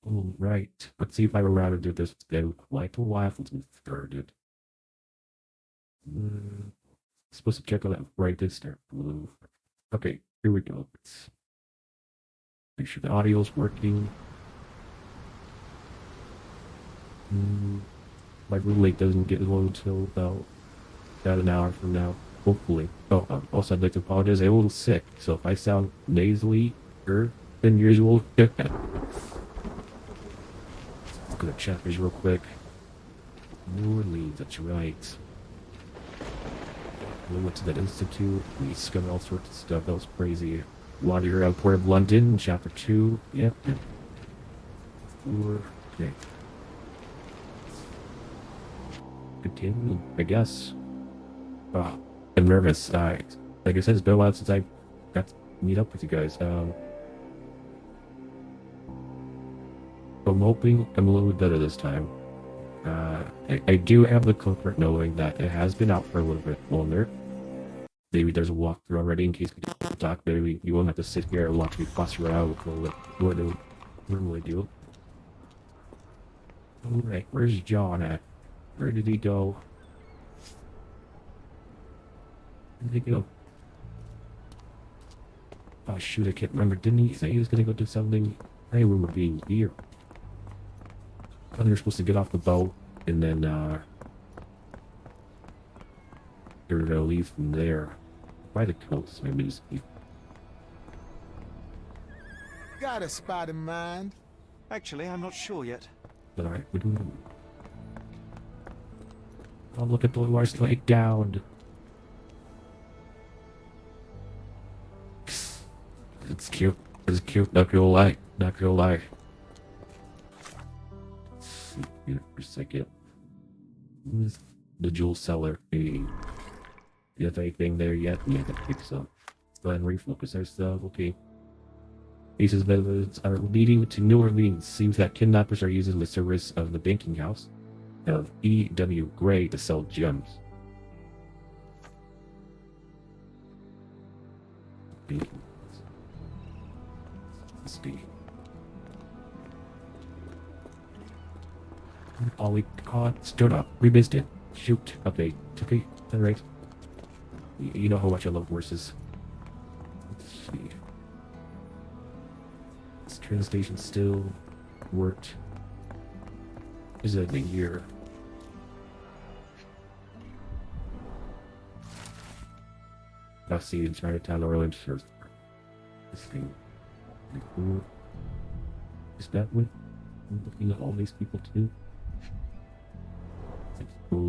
All right. Let's see if I remember to do this again. Quite a while since we started. Mm, supposed to check on that right this start blue. Okay, here we go. Let's make sure the audio's working. Mm, my roommate doesn't get home until about an hour from now, hopefully. Oh, also I'd like to apologize. I'm a little sick, so if I sound nasally than usual, look at the chapters real quick. New Orleans, that's right. We went to that institute. We discovered all sorts of stuff. That was crazy. Wandered around Port of London, chapter 2. Yep. Okay. Continue, I guess. Oh, I'm nervous. Like I said, it's been a while since I got to meet up with you guys. I'm hoping I'm a little bit better this time. I do have the comfort knowing that it has been out for a little bit longer. Maybe there's a walkthrough already in case we don't talk. Maybe you won't have to sit here and watch me fuss around with what I normally do. Alright, where's John at? Where did he go? Where did he go? Oh shoot, I can't remember. Didn't he say he was gonna go do something? Hey, we were being here. I thought they were supposed to get off the boat and then they were gonna leave from there. By the coast, maybe just keep. Got a spot in mind? Actually, I'm not sure yet. Alright, we do. Oh, look at the Lars laid down. It's cute. It's cute. Not gonna lie. Not gonna lie. Let's see here for a second. The jewel cellar. Hey. You have anything there yet? Yeah, I think so. Let's go ahead and refocus ourselves. Okay. These methods are leading to New Orleans. Seems that kidnappers are using the service of the banking house of E.W. Gray to sell gems. Let's see. All we caught, stood up, we missed it. Shoot, update. Okay, alright. You know how much I love horses. Let's see. This train station still worked. Is it a year? I'll see the entire town of Orleans first. This thing. Cool. Is that what I'm looking at all these people too?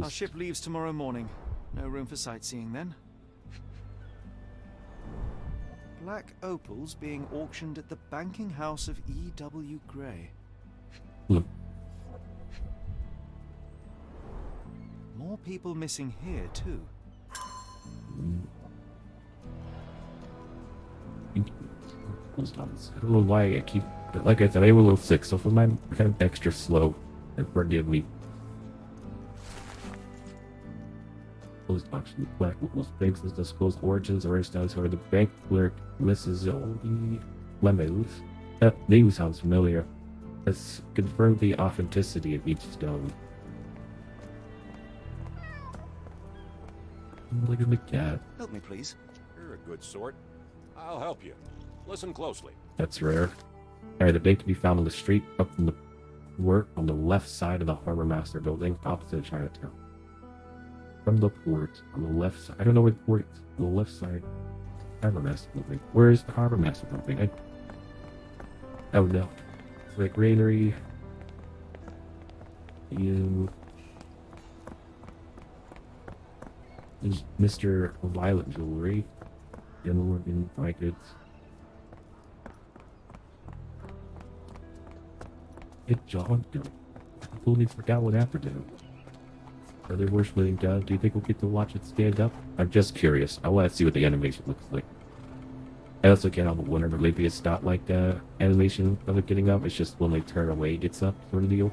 Our ship leaves tomorrow morning. No room for sightseeing then. Black opals being auctioned at the banking house of E.W. Gray. Look. More people missing here too. I don't know why I keep, like I said, I'm a little sick, so if I'm kind of extra slow, forgive me. Black most banks as disclosed origins or styles where the bank clerk Mrs. Lemos. That name sounds familiar. Let's confirm the authenticity of each stone. Look at the cat. Help me, please. You're a good sort. I'll help you. Listen closely. That's rare. Alright, the bank can be found on the street up from the work on the left side of the Remaster building, opposite Chinatown. From the port on the left side. I don't know where the port is. On the left side. Remaster building. Where is the Remaster building? Oh no. It's like granary. There's Mr. Violet Jewelry. Gentleman invited. Hit John. Completely forgot what happened to him. Are there worse laying down? Do you think we'll get to watch it stand up? I'm just curious. I want to see what the animation looks like. I also can't help but wonder, but maybe it's not like the animation of it getting up. It's just when they turn away, it gets up, sort of deal.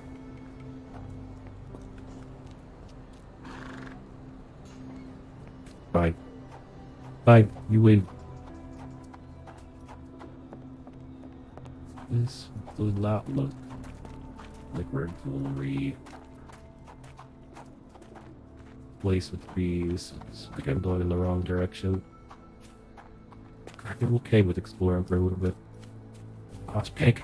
Fine. Fine, you win. This is loud. Look. liquid jewelry. Place with trees. I think I'm going in the wrong direction. I'm okay with exploring for a little bit. Oh, it's pink.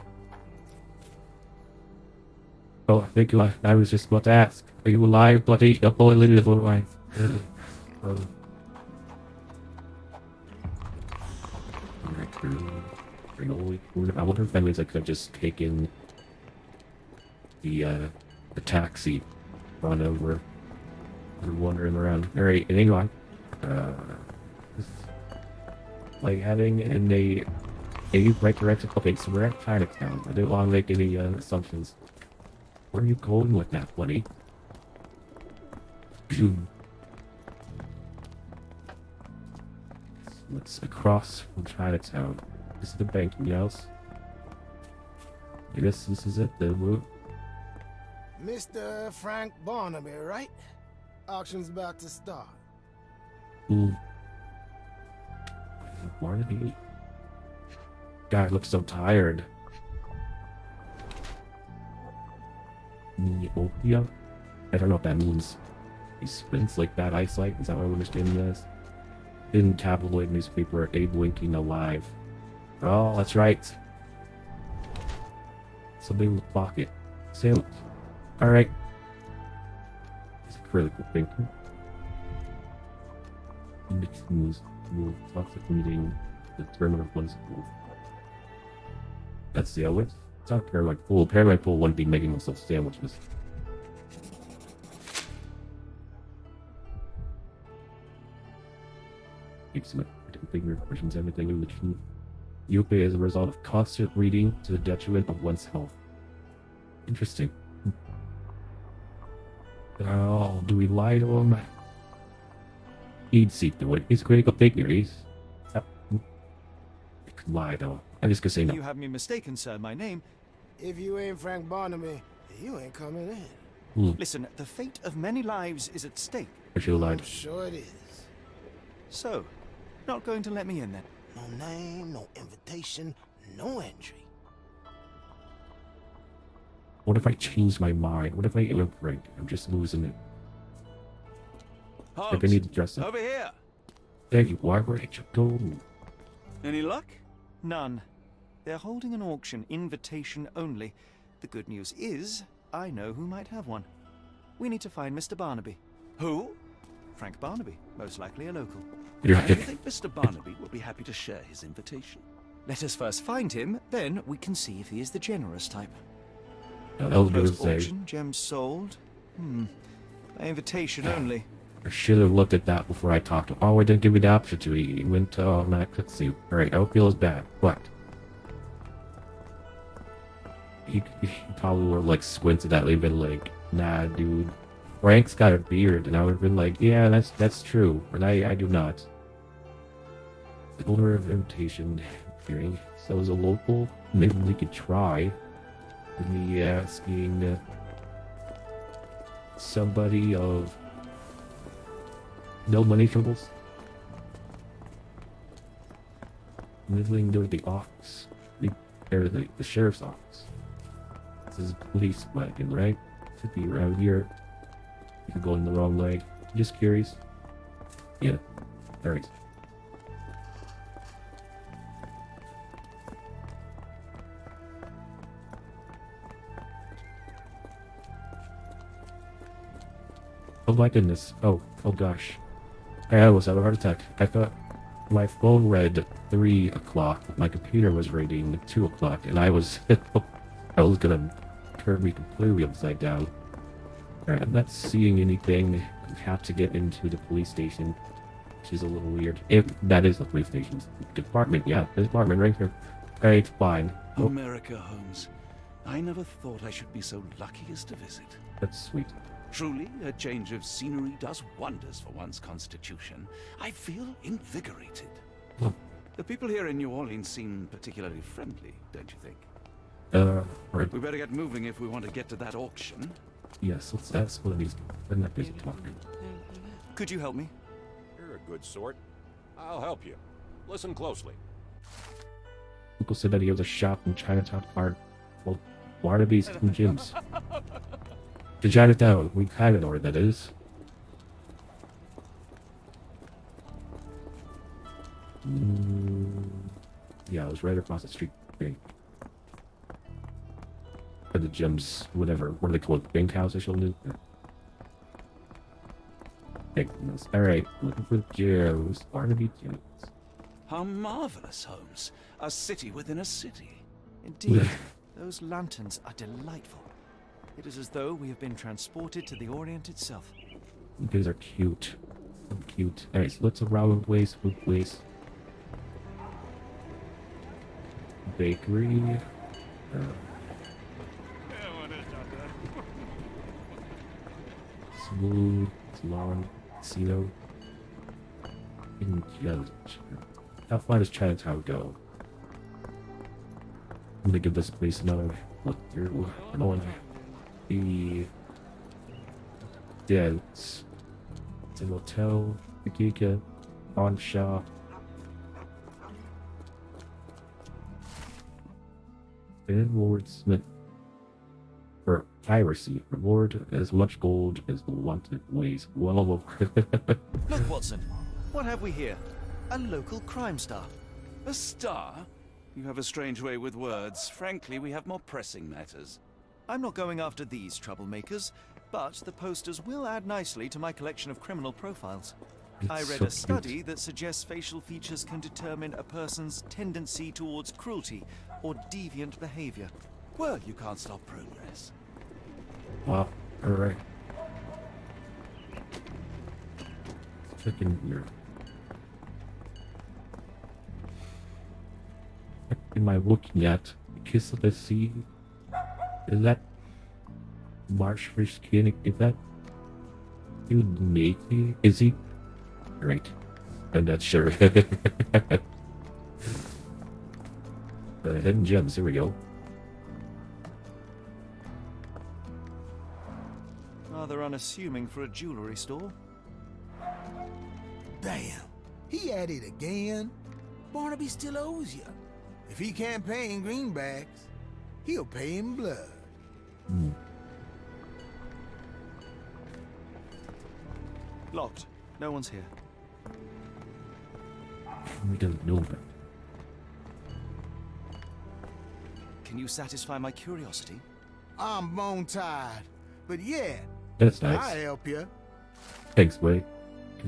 Oh, I think I was just about to ask. Are you alive, bloody? Oh, boy, little wife. I wonder if that means I could have just taken the taxi, run over, and wandering around. Alright, anyway, like having in a right direction. Okay, so we're at Chinatown. I didn't want to make any assumptions. Where are you going with that, buddy? Let's across from Chinatown. This is the banking house. I guess this is it, the route. Mr. Frank Barnaby, right? Auction's about to start. Ooh. Barnaby. Guy looks so tired. Neopia? I don't know what that means. He spins like bad eyesight. Is that what I understand this? In tabloid newspaper, Abe Lincoln alive. Oh, that's right. Something in the pocket. Sailors. Alright. It's a critical thinker. Mixed news. Toxic meeting. The terminal principle. That's the other. It's not Paramount Pool. Paramount Pool wouldn't be making themselves sandwiches. Keeps my finger questions everything in the truth. Eupe is a result of constant reading to the detriment of one's health. Interesting. Oh, do we lie to him? He'd see to it. He's a critical thinker. He could lie though. I'm just gonna say no. You have me mistaken, sir. My name. If you ain't Frank Barnaby, you ain't coming in. Listen, the fate of many lives is at stake. I should have lied. I'm sure it is. So, not going to let me in then? No name, no invitation, no entry. What if I change my mind? What if I imprint? I'm just losing it. Holmes, I need to dress up. over here. Thank you, Barbara. Go. Any luck? None. They're holding an auction, invitation only. The good news is, I know who might have one. We need to find Mr. Barnaby. Who? Frank Barnaby, most likely a local. You're I right. think Mr. Barnaby will be happy to share his invitation. Let us first find him, then we can see if he is the generous type. Elders Closed say. auction, gems sold. By invitation only. I should have looked at that before I talked to him. Oh, I didn't give me the option to. He went to automatic cutscene. Alright, I don't feel as bad. But he probably would have like squinted at me and been like, nah, dude. Frank's got a beard, and I would have been like, yeah, that's true, but I do not. The owner of invitation hearing. So as a local, maybe we could try. Me asking somebody of no money troubles. Middling to the office, the sheriff's office. This is police wagon, right? Should be around here. You could go in the wrong way. Just curious. Yeah. Alright. Oh my goodness. Oh gosh. I almost had a heart attack. I thought my phone read 3 o'clock. My computer was reading 2 o'clock, and I was gonna turn me completely upside down. Alright, I'm not seeing anything. I have to get into the police station, which is a little weird. If that is the police station. Department, yeah, the department right here. Alright, fine. Oh, America, Holmes. I never thought I should be so lucky as to visit. that's sweet. Truly, a change of scenery does wonders for one's constitution. I feel invigorated. Hmm. The people here in New Orleans seem particularly friendly, don't you think? Right. We better get moving if we want to get to that auction. Yes, let's ask one of these. I'm not busy talking. Could you help me? You're a good sort. I'll help you. Listen closely. Uncle said that he has a shop in Chinatown Park. Well, Barnaby's and Jim's. To Chinatown. We kind of know where that is. Yeah, it was right across the street. Okay. Or the gyms, whatever. What are they called? Bank house, I shall do. Alright, looking for Joe's. Barnaby Jones. How marvelous, Holmes. A city within a city. Indeed, those lanterns are delightful. It is as though we have been transported to the Orient itself. You guys are cute. So cute. Alright, so let's around ways, food place. Bakery. Smooth, salon, casino. Intelligent. How far does Chinatown go? I'm gonna give this place another look through. I don't want to be dense. It's an hotel, Bikika, pawn shop. Lord Smith. For piracy, reward as much gold as the wanted weighs well over. Look, Watson. What have we here? A local crime star. A star? You have a strange way with words. Frankly, we have more pressing matters. I'm not going after these troublemakers, but the posters will add nicely to my collection of criminal profiles. I read so a study that suggests facial features can determine a person's tendency towards cruelty or deviant behavior. Well, you can't stop progress. Wow, alright. Checking here. What am I looking at? Kiss of the Sea? Is that Marshfish Skin? Is that you matey? Is he? Right. I'm not sure. The hidden gems, here we go. Rather unassuming for a jewelry store. Damn, he at it again. Barnaby still owes you. If he can't pay in greenbacks, he'll pay in blood. Locked. No one's here. We don't know that. Can you satisfy my curiosity? I'm bone tired, but yeah, That's I'll nice. help you. Thanks, Way.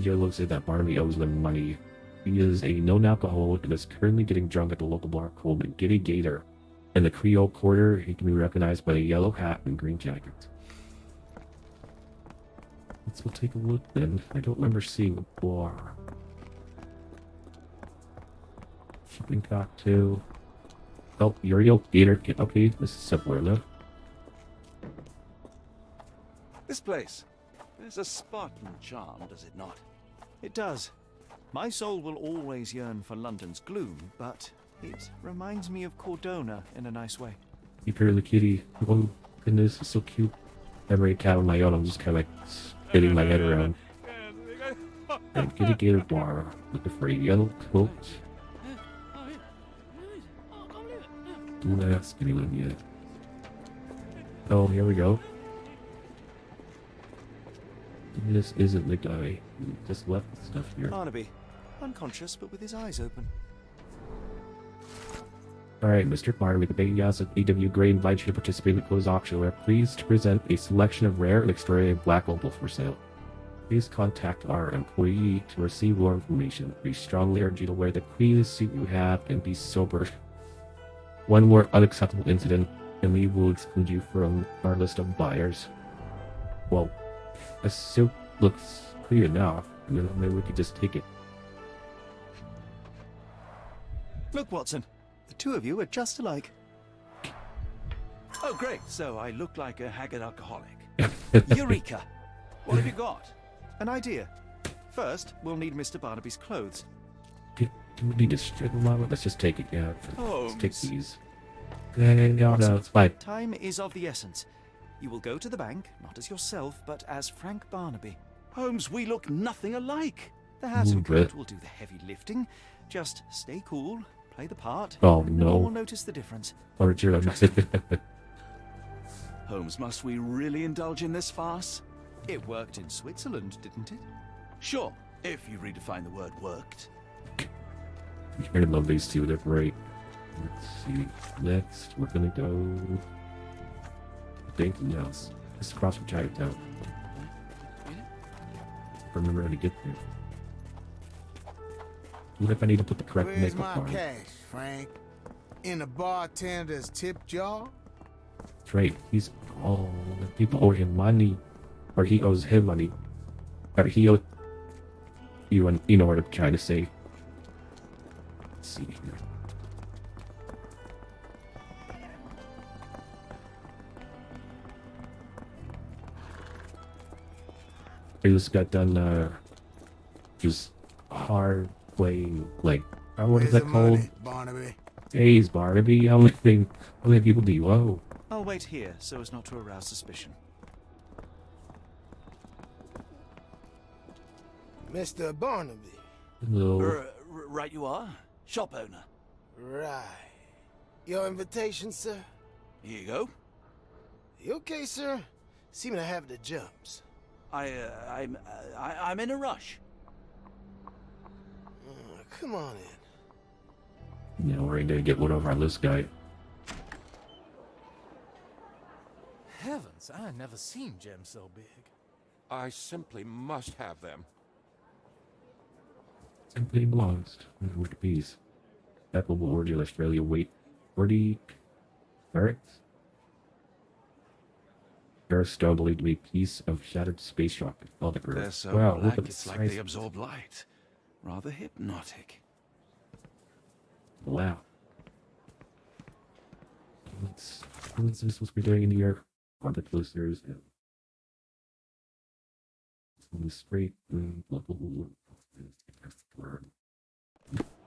Joe looks at that Barnaby owes them money. He is a known alcoholic and is currently getting drunk at the local bar called the Giddy Gator. In the Creole Quarter, he can be recognized by a yellow hat and green jacket. Let's go take a look then. I don't remember seeing a bar. Shipping cocktail. Oh, Uriel Gator. Okay, this is simpler enough. This place. There's a Spartan charm, does it not? It does. My soul will always yearn for London's gloom, but it reminds me of Cordona in a nice way. Keep her the kitty. Oh, goodness, it's so cute. Every cat on my own, I'm just kind of like spinning my head around. And Giddy Gator bar. Looking for a yellow coat. Don't ask anyone yet. Oh, here we go. This isn't the guy who just left the stuff here. Barnaby, unconscious but with his eyes open. Alright, Mr. Barnaby, the Baby House at AW Gray invites you to participate in the closed auction. We're pleased to present a selection of rare and extraordinary black opal for sale. Please contact our employee to receive more information. We strongly urge you to wear the cleanest suit you have and be sober. One more unacceptable incident, and we will exclude you from our list of buyers. Well, the suit looks clear enough. Maybe we could just take it. Look, Watson. The two of you are just alike. Oh, great. So I look like a haggard alcoholic. Eureka! What have you got? An idea. First, we'll need Mr. Barnaby's clothes. Do we need to strip them out? Let's just take it, yeah. Let's take Holmes. these. No, it's fine. Time is of the essence. You will go to the bank, not as yourself, but as Frank Barnaby. Holmes, we look nothing alike. The hat and Ooh, but- coat will do the heavy lifting. Just stay cool, play the part. Oh, and no one will no. notice the difference. Or you're Holmes, must we really indulge in this farce? It worked in Switzerland, didn't it? Sure, if you redefine the word worked. I love these two. They're great. Let's see. Next, we're gonna go. Anything else? It's across from Chinatown. I remember how to get there. What if I need to put the correct Where's makeup my on? cash, Frank? In the bartender's tip jar? That's right. He's people owe him money, or he owes him money, or he owes you. And you know what I'm trying to say. Let's see here. I just got done just hard playing, like, what is Where's that the called? money, Barnaby? Days, Barnaby. How many people do you owe? I'll wait here so as not to arouse suspicion. Mr. Barnaby. Hello. Right you are, shop owner. Right. Your invitation, sir? Here you go. You okay, sir? Seem to have the jumps. I'm in a rush. Come on in. Now we're gonna get one over on this guy. Heavens, I never seen gems so big. I simply must have them. Simply lost. With the piece. Apple will ordeal Australia weight 40 carats. Stone believed to be a piece of shattered space rocket. All the They're girls. so Wow, look black, at the it's like size. they absorb light. Rather hypnotic. Wow. What's this supposed to be doing in New York? On the posters. Straight.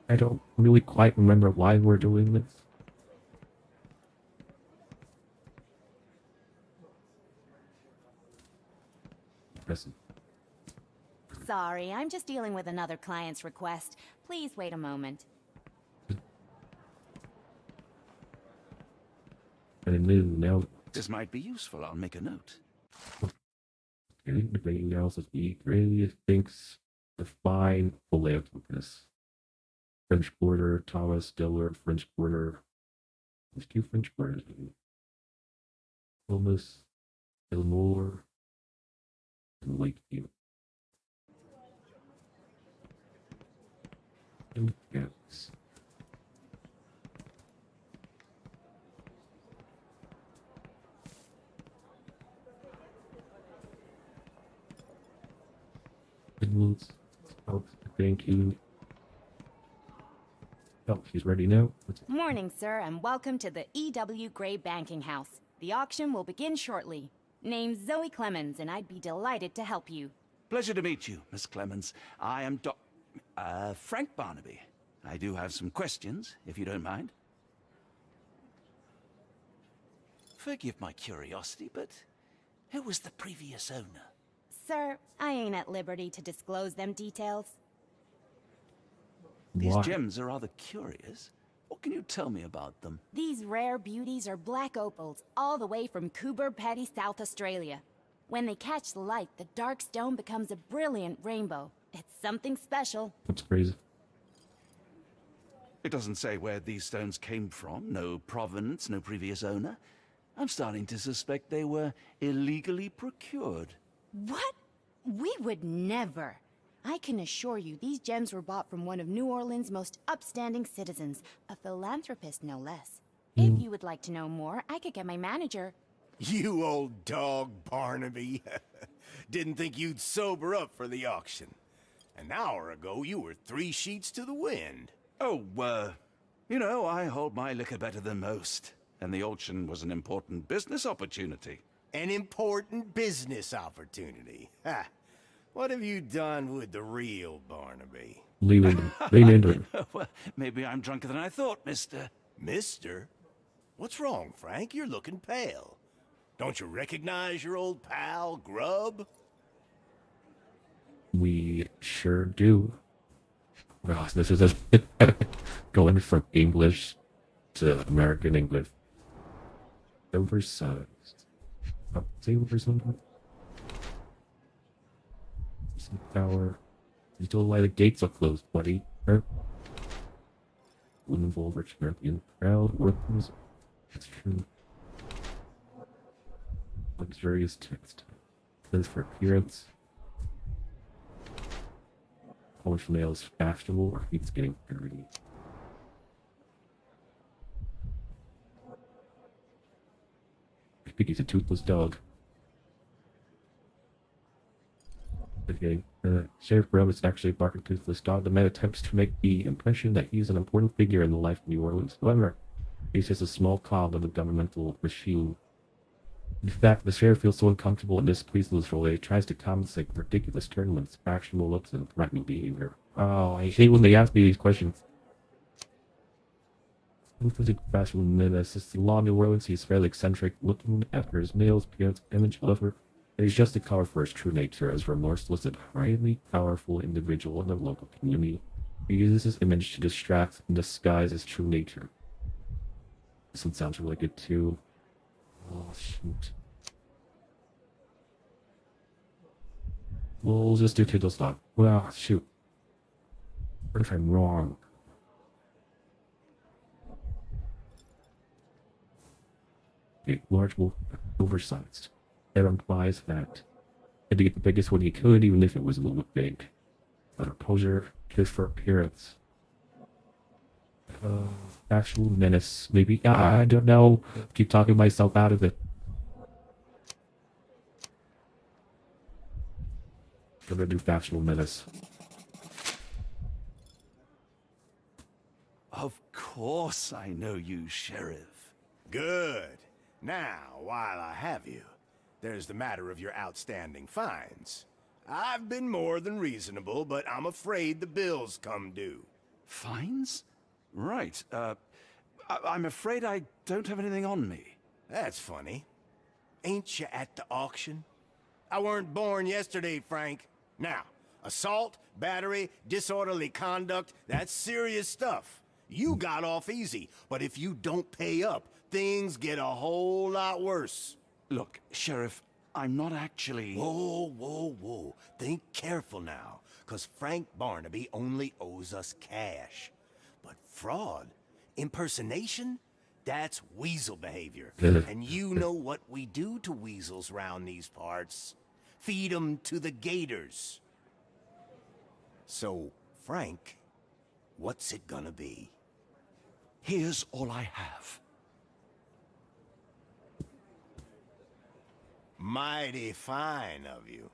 I don't really quite remember why we're doing this. Present. Sorry, I'm just dealing with another client's request. Please wait a moment. I knew now. This might be useful, I'll make a note. Everything else is he really thinks the fine philanthropist. French Quarter, Thomas Diller, French Quarter. There's two French Quarters. Thomas, Elmore, and Lakeview. Yes. Oh, thank you. Oh, she's ready now. Morning, sir, and welcome to the E.W. Gray Banking House. The auction will begin shortly. Name's Zoe Clemens, and I'd be delighted to help you. Pleasure to meet you, Miss Clemens. I am Frank Barnaby. I do have some questions, if you don't mind. Forgive my curiosity, but who was the previous owner? Sir, I ain't at liberty to disclose them details. These Why? gems are rather curious. What can you tell me about them? These rare beauties are black opals, all the way from Coober Pedy, South Australia. When they catch the light, the dark stone becomes a brilliant rainbow. It's something special. That's crazy. It doesn't say where these stones came from, no provenance, no previous owner. I'm starting to suspect they were illegally procured. What? We would never. I can assure you these gems were bought from one of New Orleans' most upstanding citizens, a philanthropist no less. If you would like to know more, I could get my manager. You old dog, Barnaby. Didn't think you'd sober up for the auction. An hour ago, you were 3 sheets to the wind. Oh, you know, I hold my liquor better than most. And the auction was an important business opportunity. An important business opportunity. Ha! What have you done with the real Barnaby? Lean into it. Well, maybe I'm drunker than I thought, mister. Mister? What's wrong, Frank? You're looking pale. Don't you recognize your old pal, Grub? We sure do. Well, this is going from English to American English. Oversized. Save or something. Some tower. You told why the gates are closed, buddy. Wouldn't involve rich European crowd workers. That's true. Luxurious text. Says for appearance. Polish nail is fashionable or feet's getting dirty. I think he's a toothless dog. Okay, Sheriff Brown is actually a barking toothless dog. The man attempts to make the impression that he's an important figure in the life of New Orleans. However, he's just a small cog of the governmental machine. In fact, the sheriff feels so uncomfortable in this policeless role that he tries to compensate for ridiculous tournaments, fashionable looks, and threatening behavior. Oh, I hate when they ask me these questions. Fashionable menace is the law of New Orleans. He's fairly eccentric, looking after his nails, appearance, image, however. He's just a cover for his true nature as a remorseless and highly powerful individual in the local community. He uses his image to distract and disguise his true nature. This one sounds really good too. Oh, shoot. We'll just do Toothless Dog. Well, shoot. What if I'm wrong? A large wolf, oversized. That implies that he had to get the biggest one he could, even if it was a little bit big. But a poser just for appearance. Actual menace, maybe. I don't know. Keep talking myself out of it. I'm gonna do fashionable menace. Of course I know you, Sheriff. Good. Now, while I have you, there's the matter of your outstanding fines. I've been more than reasonable, but I'm afraid the bills come due. Fines? Right, I'm afraid I don't have anything on me. That's funny. Ain't you at the auction? I weren't born yesterday, Frank. Now, assault, battery, disorderly conduct, that's serious stuff. You got off easy, but if you don't pay up, things get a whole lot worse. Look, Sheriff, I'm not actually... Whoa, whoa, whoa. Think careful now, 'cause Frank Barnaby only owes us cash. But fraud, impersonation, that's weasel behavior. And you know what we do to weasels round these parts. Feed 'em to the gators. So, Frank, what's it gonna be? Here's all I have. Mighty fine of you.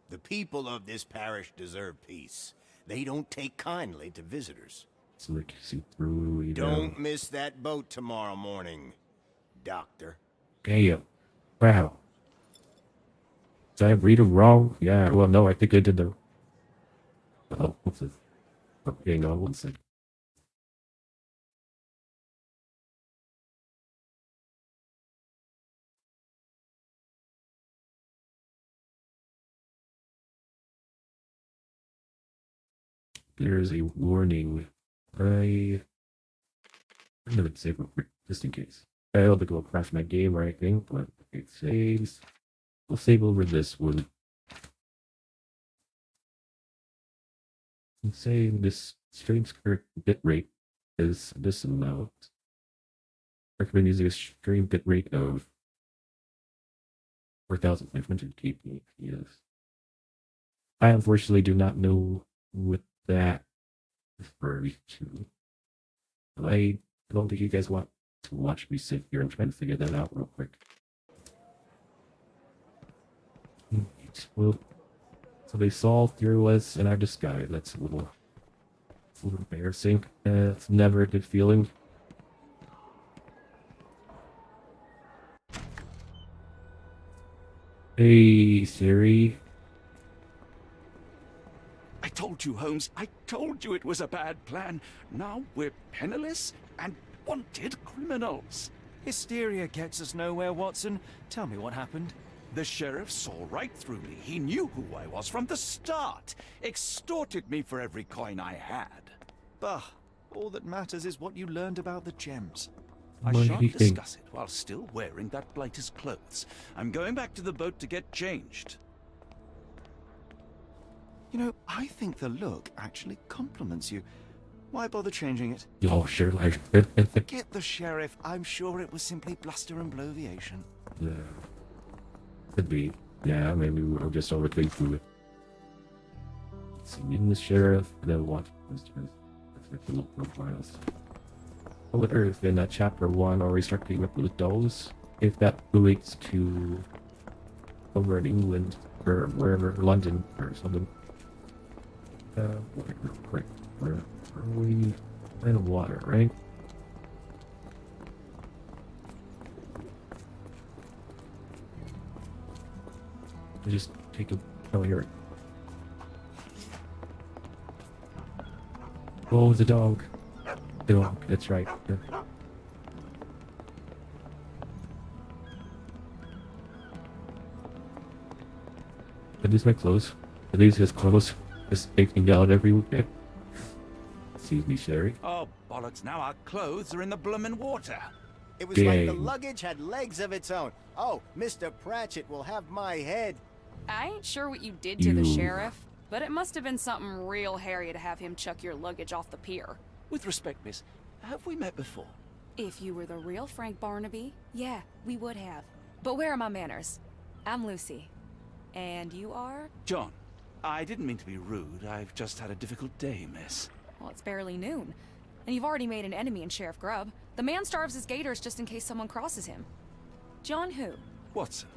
The people of this parish deserve peace. They don't take kindly to visitors. So they can see through, you know. Don't miss that boat tomorrow morning, Doctor. Damn. Wow. Did I read it wrong? Yeah, well, no, I think I did the... Oh, what's this? Oh, hang on one second. There's a warning. I'm gonna save it just in case. I don't think it'll crash my game or anything, but it saves. We'll save over this one. And say this stream skirt bitrate is this amount. Recommend using a stream bitrate of 4,500 kbps. I unfortunately do not know what that refers to. I don't think you guys want to watch me sit here and try to figure that out real quick. Well, so they saw through us in our disguise. That's a little embarrassing. It's never a good feeling. Hey, Siri. I told you, Holmes. I told you it was a bad plan. Now we're penniless and wanted criminals. Hysteria gets us nowhere, Watson. Tell me what happened. The sheriff saw right through me. He knew who I was from the start. Extorted me for every coin I had. Bah, all that matters is what you learned about the gems. I What do shan't you think? Discuss it while still wearing that blighter's clothes. I'm going back to the boat to get changed. You know, I think the look actually compliments you. Why bother changing it? Oh, sure, like. Forget the sheriff. I'm sure it was simply bluster and bloviation. Yeah. Could be. Yeah, maybe we'll just overthink it. Let's see, in the sheriff, then what? Let's the look profiles. I wonder if in that chapter 1 or we start picking up with those, if that relates to over in England or wherever, London or something. Where are we? In water, right? I just take a. Oh, here. Oh, the dog. The dog, that's right. Yeah. Are these my clothes? Are these his clothes? Just taking out every weekend. Excuse me, Sherry. Oh, bollocks, now our clothes are in the bloomin' water. It was like the Dang. luggage had legs of its own. Oh, Mr. Pratchett will have my head. I ain't sure what you did to the You- sheriff, but it must have been something real hairy to have him chuck your luggage off the pier. With respect, miss, have we met before? If you were the real Frank Barnaby, yeah, we would have. But where are my manners? I'm Lucy. And you are? John, I didn't mean to be rude. I've just had a difficult day, miss. Well, it's barely noon. And you've already made an enemy in Sheriff Grubb. The man starves his gators just in case someone crosses him. John who? Watson.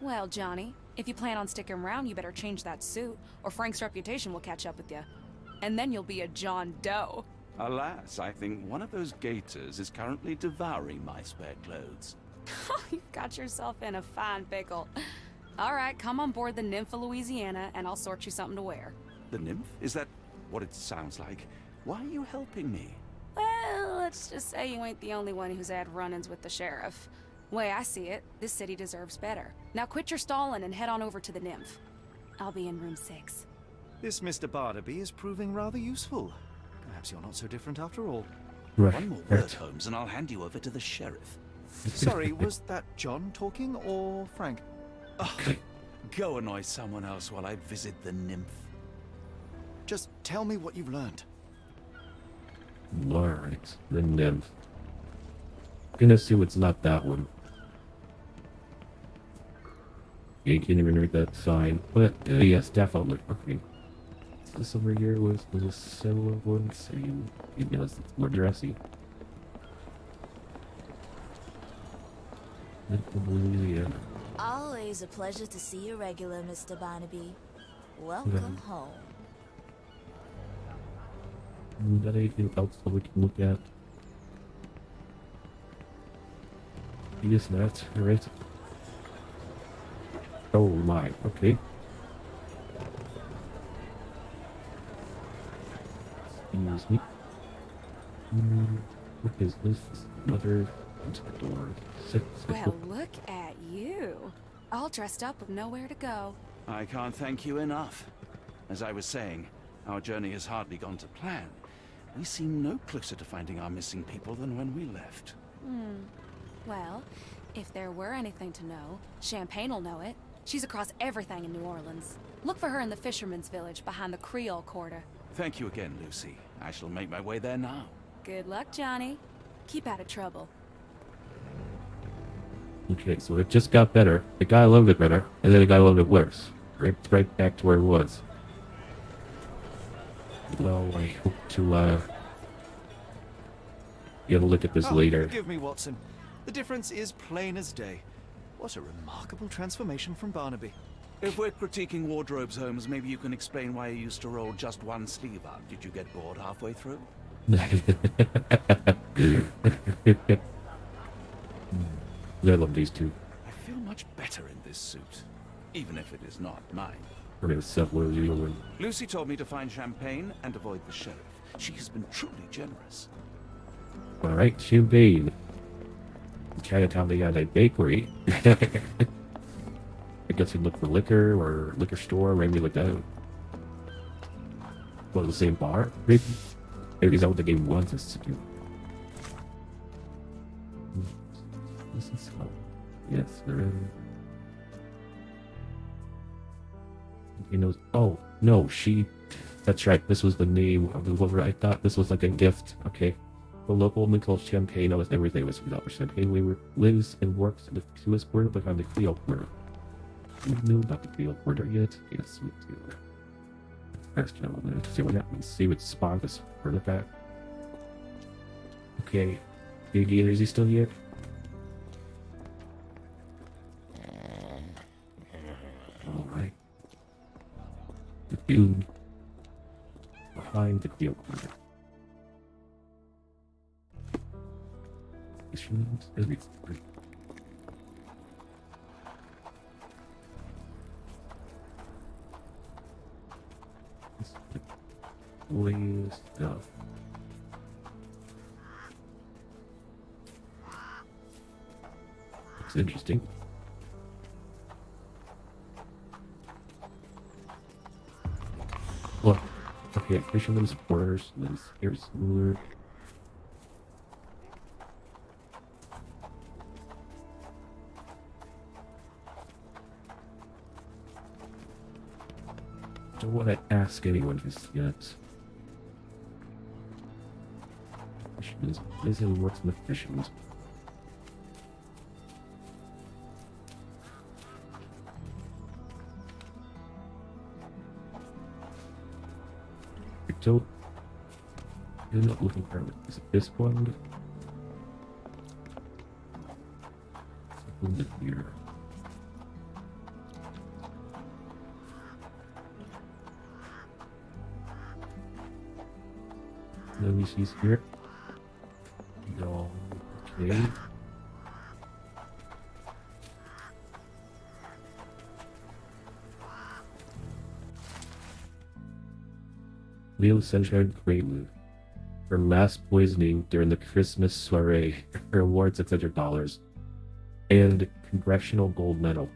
Well, Johnny, if you plan on sticking around, you better change that suit, or Frank's reputation will catch up with you. And then you'll be a John Doe. Alas, I think one of those gators is currently devouring my spare clothes. You've got yourself in a fine pickle. All right, come on board the Nymph of Louisiana, and I'll sort you something to wear. The nymph? Is that what it sounds like? Why are you helping me? Well, let's just say you ain't the only one who's had run-ins with the sheriff. Way I see it, this city deserves better. Now quit your stalling and head on over to the Nymph. I'll be in room 6. This Mr. Barnaby is proving rather useful. Perhaps you're not so different after all. Right. One more word, Holmes, and I'll hand you over to the sheriff. Sorry, was that John talking or Frank? Oh, go annoy someone else while I visit the nymph. Just tell me what you've learned. Alright, the nymph. Gonna assume it's not that one. You can't even read that sign, but yes, definitely. Okay. This over here was a similar one, same. Yes, it's more dressy. Louisiana. Always a pleasure to see you regular, Mr. Barnaby. Welcome home. Is that anything else that we can look at? Yes, that's right. Oh my, okay. Excuse me. What is this? Another into the door. Well, look at you. All dressed up with nowhere to go. I can't thank you enough. As I was saying, our journey has hardly gone to plan. We seem no closer to finding our missing people than when we left. Well, if there were anything to know, Champagne'll know it. She's across everything in New Orleans. Look for her in the fisherman's village behind the Creole Quarter. Thank you again, Lucy. I shall make my way there now. Good luck, Johnny. Keep out of trouble. Okay, so it just got better. It got a little bit better, and then it got a little bit worse. Right back to where it was. Well, I hope to, be able to look at this later. Forgive me, Watson. The difference is plain as day. What a remarkable transformation from Barnaby. If we're critiquing wardrobes, Holmes, maybe you can explain why you used to roll just one sleeve up. Did you get bored halfway through? I love these two. I feel much better in this suit, even if it is not mine. We're gonna set one of you and Lucy told me to find champagne and avoid the sheriff. She has been truly generous. alright, champagne. In Chinatown they got a bakery. I guess you look for liquor or liquor store, maybe like that. Well, the same bar, maybe. Maybe that's what the game wants us to do. Yes, there is. He knows. Oh, no, she. That's right, this was the name of the woman. I thought this was like a gift. Okay. The local woman called Champagne knows everything was without Champagne lives and works in the Swiss border behind the Creole border. You knew about the Creole border yet? Yes, we do. First, gentlemen, see what happens. See what spawned this further back. Okay. Is he still here? Alright. The dude behind the field corner. Everything. Weird stuff. Looks interesting. Look, okay, fisherman's quarters. Here's lure. Don't want to ask anyone just yet. Fisherman's busy works in the fisherman's. So, you're not looking for it. Is it this one? Something here. No, he's here. No, okay. Leo Sunshine Prelude. For mass poisoning during the Christmas soiree. Her award $600. And Congressional Gold Medal.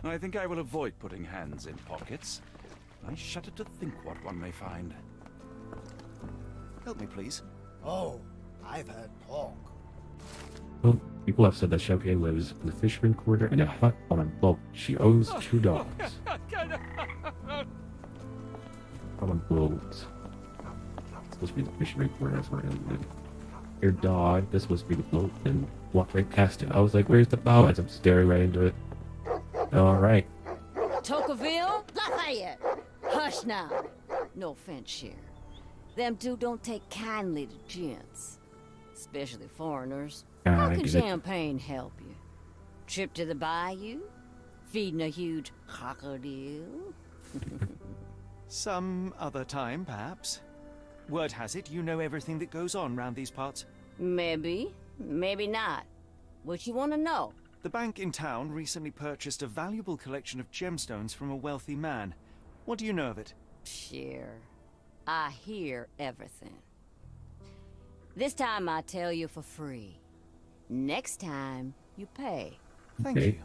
I think I will avoid putting hands in pockets. I shudder to think what one may find. Help me, please. Oh, I've heard talk. Well, people have said that Champagne lives in the fisherman quarter in a hut on a boat. She owns 2 dogs. On a boat. It's supposed to be the fisherman quarter, that's where I live. Your dog, this supposed to be the boat, and walked right past it. I was like, where's the bow? As I'm staring right into it. Alright. Tocqueville? Lafayette! Hush now. No offense, Cher. Them two don't take kindly to gents. Especially foreigners. How can Champagne help you? Trip to the bayou? Feeding a huge crocodile? Some other time, perhaps. Word has it you know everything that goes on round these parts. Maybe. Maybe not. What you want to know? The bank in town recently purchased a valuable collection of gemstones from a wealthy man. What do you know of it? Sure. I hear everything. This time I tell you for free. Next time, you pay. Thank you.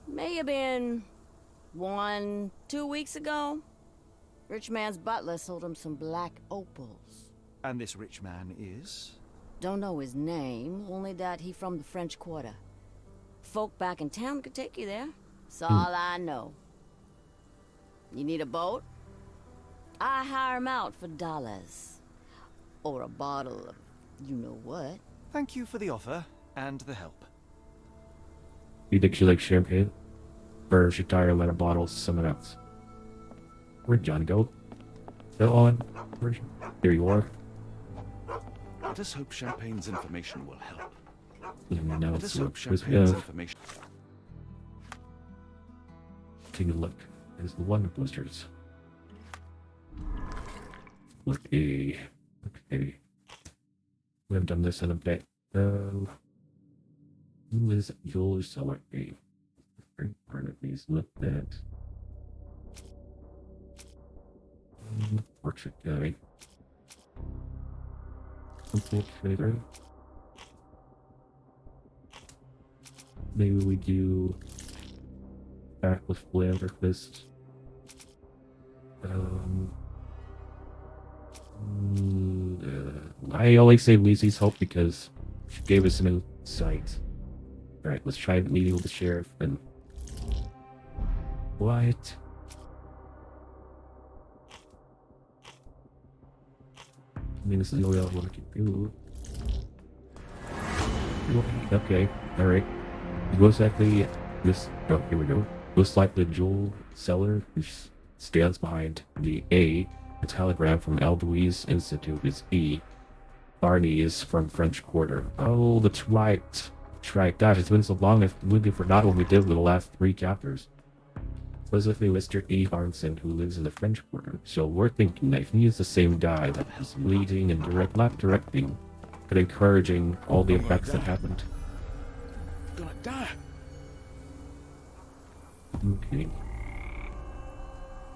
May have been 1-2 weeks ago. Rich man's butler sold him some black opals. And this rich man is? Don't know his name, only that he from the French Quarter. Folk back in town could take you there. That's all I know. You need a boat? I hire 'em out for dollars. Or a bottle of you-know-what. Thank you for the offer and the help. You think she likes champagne? Or she tire and let a bottle someone else? Where'd John go? Still on? Here you are. Let us hope Champagne's information will help. Now Let it's us hope Champagne's information. Take a look. There's the Wonder Blisters. Okay. Okay. We haven't done this in a bit. Who is your celebrity? Part of these look that. Portrait guy. Simple trader. Maybe we do back with philanthropist. I always say Weezy's Hope because she gave us an insight. Alright, let's try meeting with the sheriff and... What? I mean, this is the only other one I can do. Okay, alright. Most likely, this... Oh, here we go. Most likely Joel Seller, who stands behind the A. The telegram from Eloise Institute is E. Barney is from French Quarter. Oh, that's right. That's right. Gosh, it's been so long, I've completely forgot what we did with the last 3 chapters. Specifically, Mr. E. Harnson, who lives in the French Quarter. So we're thinking that he is the same guy that is leading and not directing, but encouraging all the effects that happened. I'm gonna die. Okay.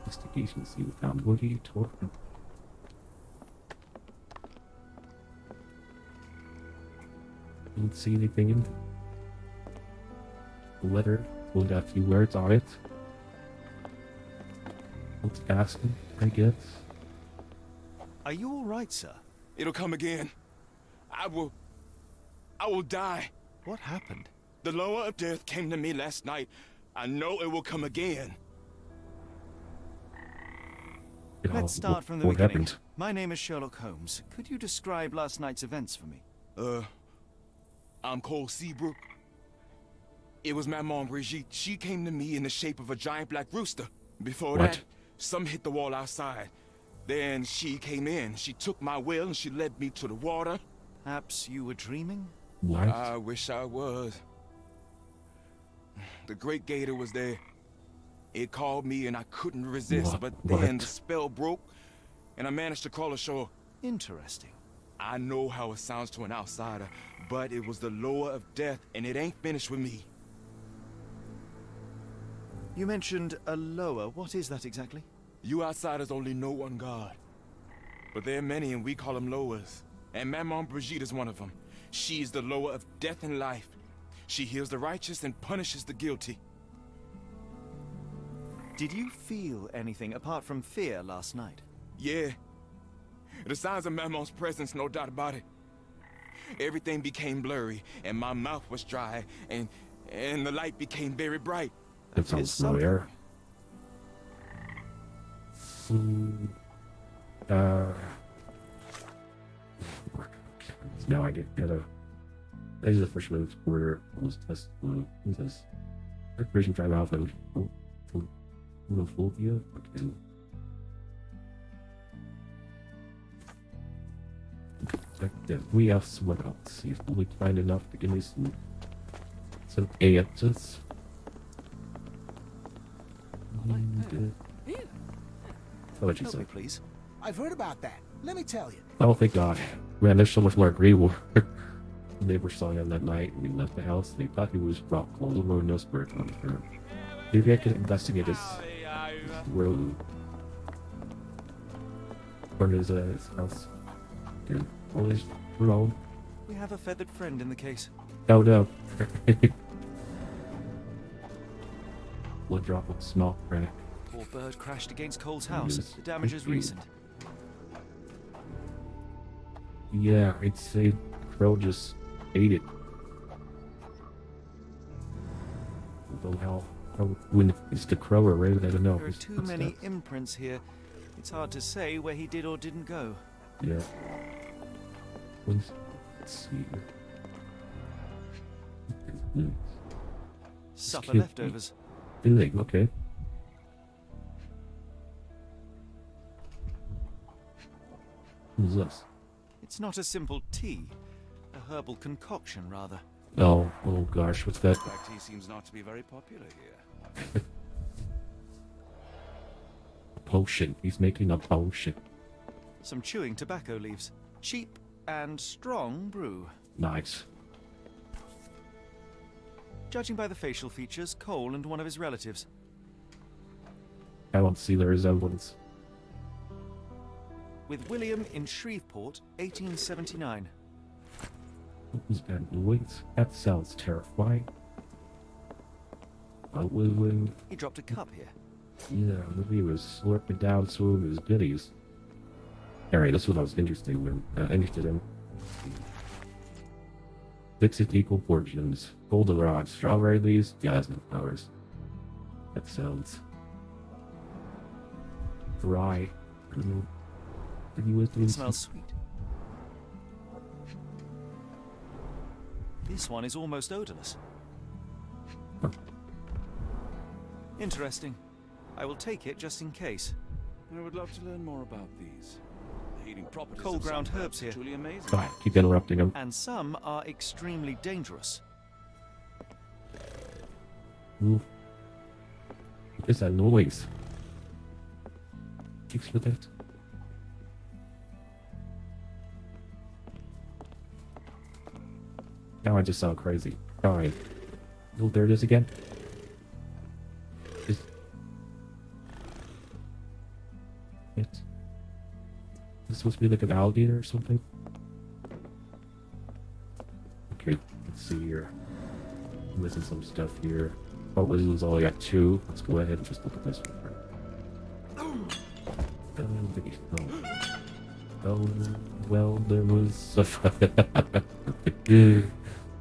Investigation, see we found Woody, Torton. Didn't see anything in the letter. Only got a few words on it. Let's ask him, I guess. Are you alright, sir? It'll come again. I will die. What happened? The lower of death came to me last night. I know it will come again. Let's start from the beginning. My name is Sherlock Holmes. Could you describe last night's events for me? I'm Cole Seabrook. It was Maman Brigitte. She came to me in the shape of a giant black rooster. Before that, some hit the wall outside. Then she came in. She took my will and she led me to the water. Perhaps you were dreaming? What? I wish I was. The Great Gator was there. It called me and I couldn't resist, but then the spell broke and I managed to crawl ashore. Interesting. I know how it sounds to an outsider, but it was the lower of death and it ain't finished with me. You mentioned a lower. What is that exactly? You outsiders only know one God. But there are many and we call them lowers. And Maman Brigitte is one of them. She is the lower of death and life. She heals the righteous and punishes the guilty. Did you feel anything apart from fear last night? Yeah. The signs of Maman's presence, no doubt about it. Everything became blurry, and my mouth was dry, and the light became very bright. That sounds familiar. No idea. These are the first moves where was test. Who's this? Version drive out and Phobia. Okay. We have someone else. See if we find enough to give me some answers. What you say? Please. I've heard about that. Let me tell you. Oh, thank God. Man, there's so much more reward. They were selling him that night. We left the house. They thought he was rock cold. No spirit on her. Maybe I could investigate his road. Or his house. Or his road. We have a feathered friend in the case. Oh no. Blood drop of small crack. Poor bird crashed against Cole's house. The damage is recent. Yeah, I'd say Crow just ate it. How when it's the crow or raven, I don't know. There are too many imprints here. It's hard to say where he did or didn't go. Yeah. Let's see. Supper leftovers. Okay. Who's this? It's not a simple tea. A herbal concoction, rather. Oh gosh, what's that? Black tea seems not to be very popular here. Potion. He's making a potion. Some chewing tobacco leaves. Cheap and strong brew. Nice. Judging by the facial features, Cole and one of his relatives. I don't see the resemblance. With William in Shreveport, 1879. What was that noise? That sounds terrifying. He dropped a cup here. Yeah, maybe he was slurping down some of his goodies. Alright, that's what I was interested in. Fix it equal portions. Goldenrod, strawberry leaves, jasmine flowers. That sounds dry. It smells sweet. This one is almost odorless. Huh. Interesting. I will take it just in case. I would love to learn more about these. The healing properties Cold of some ground herbs here. truly amazing. Fine, keep interrupting him. And some are extremely dangerous. Ooh. What is that noise? Fix with it. Now I just sound crazy. Alright. Oh, there it is again. Is this supposed to be like an alligator or something? Okay, let's see here. I'm missing some stuff here. Oh, this was only got 2. Let's go ahead and just look at this one. Oh, well, there was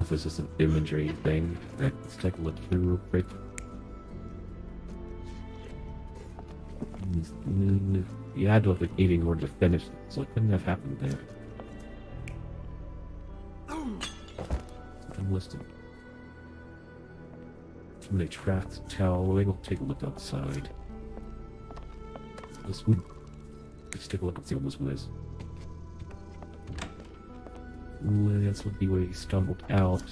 this is just an imagery thing. Let's take a look through real quick. You had to have like 80 in order to finish it, so it couldn't have happened there. Something listed. Too many tracks to tell. We'll take a look outside. This one. Let's take a look and see what this one is. Ooh, this would be where he stumbled out.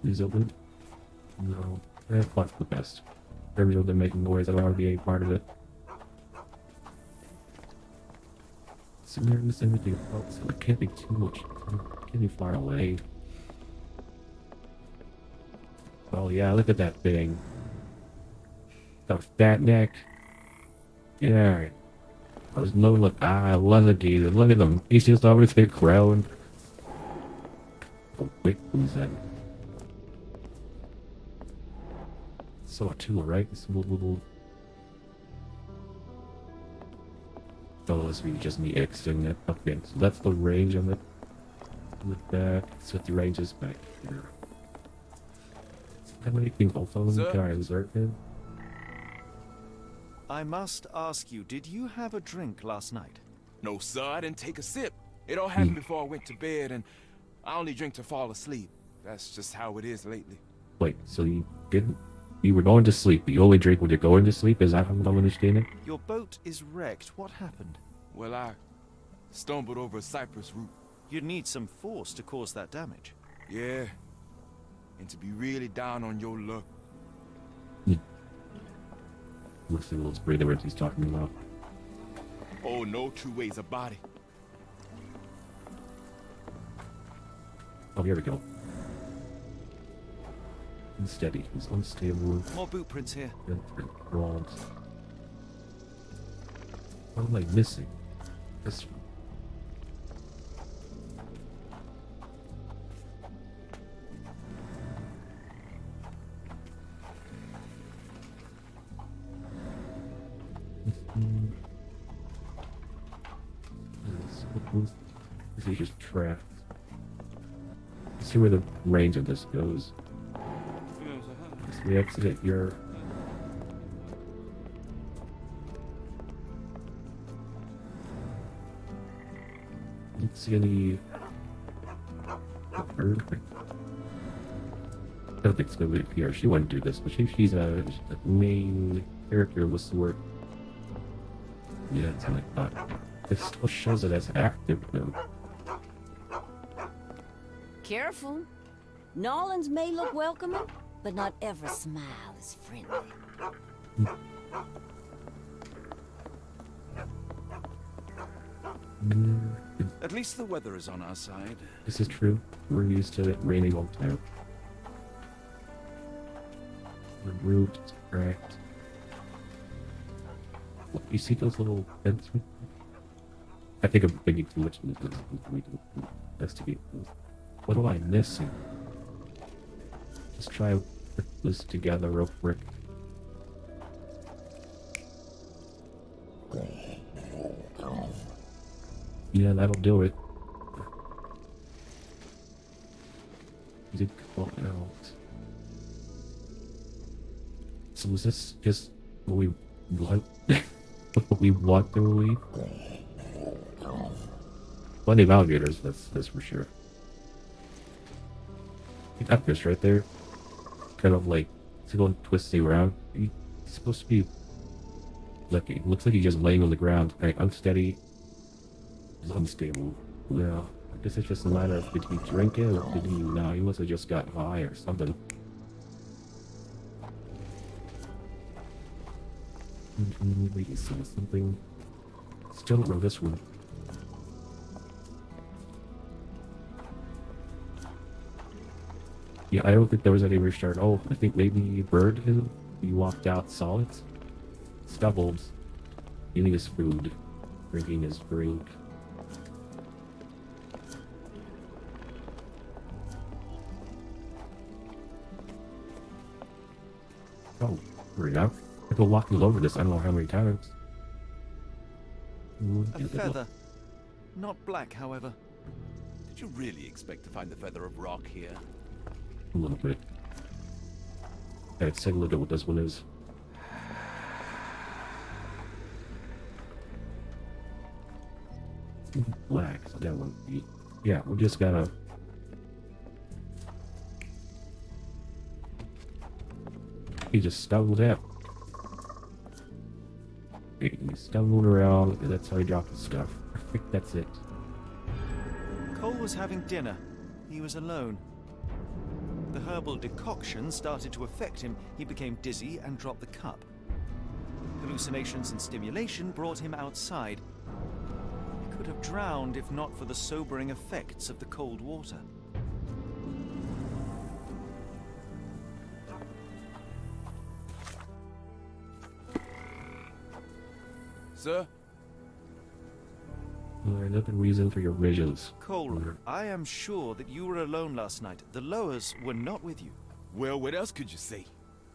Is it open? No. That's the best. Every time they're making noise, I don't want to be a part of it. So there in this imaging so it can't be too much. It can't be far away. Oh yeah, look at that thing. The fat neck. Yeah. There's no look. I love the geezer. Look at them. He's just always been growing. Oh, wait, who's that? So a tool, right? This little. Oh, this would be just me Xing it. Okay, so that's the range of it. With that, so the range is back here. How many people phone guys are in? I must ask you, did you have a drink last night? No, sir, I didn't take a sip. It all happened before I went to bed, and I only drink to fall asleep. That's just how it is lately. Wait, so you didn't? You were going to sleep, but you only drink when you're going to sleep? Is that how I'm understanding? Your boat is wrecked. What happened? Well, I stumbled over a cypress root. You'd need some force to cause that damage. Yeah. And to be really down on your luck. Let's see those breather words he's talking about. Oh, no two ways about it. Oh, here we go. Unsteady. He's unstable. More boot prints here. Wrong. What am I missing? This one. This is just trapped. Let's see where the range of this goes. So we exit it here. Let's see any. Perfect. I don't think it's gonna be here. She wouldn't do this, but she's a main character. What's the word? Yeah, that's what I thought. It still shows it as active though. Careful. Nolans may look welcoming, but not every smile is friendly. At least the weather is on our side. This is true. We're used to it raining all the time. The root is cracked. You see those little vents? I think I'm thinking too much into this. Investigate. What am I missing? Let's try and put this together real quick. Yeah, that'll do it. Did come out. So is this just what we want? What we want to believe? Plenty of alligators, that's for sure. That fish right there, kind of like, it's going twisting around. He's supposed to be, like, it looks like he's just laying on the ground, very unsteady. He's unstable. Yeah, I guess it's just a matter of did he drink it or did he? No, he must have just got high or something. We can see something. Still don't know this one. Yeah, I don't think there was any restart. Oh, I think maybe Bird, he walked out solid. Stubbled. Eating his food. Drinking his drink. Oh, hurry up. I've been walking all over this I don't know how many times. A feather. Not black, however. Did you really expect to find the feather of rock here? A little bit. Let's take a look at what this one is. Black, so that one. Yeah, we just gotta. He just stumbled out. He stumbled around, and that's how he dropped his stuff. I think that's it. Cole was having dinner. He was alone. The herbal decoction started to affect him. He became dizzy and dropped the cup. Hallucinations and stimulation brought him outside. He could have drowned if not for the sobering effects of the cold water. Sir? Another reason for your visions. Cole, I am sure that you were alone last night. The Lowers were not with you. Well, what else could you say?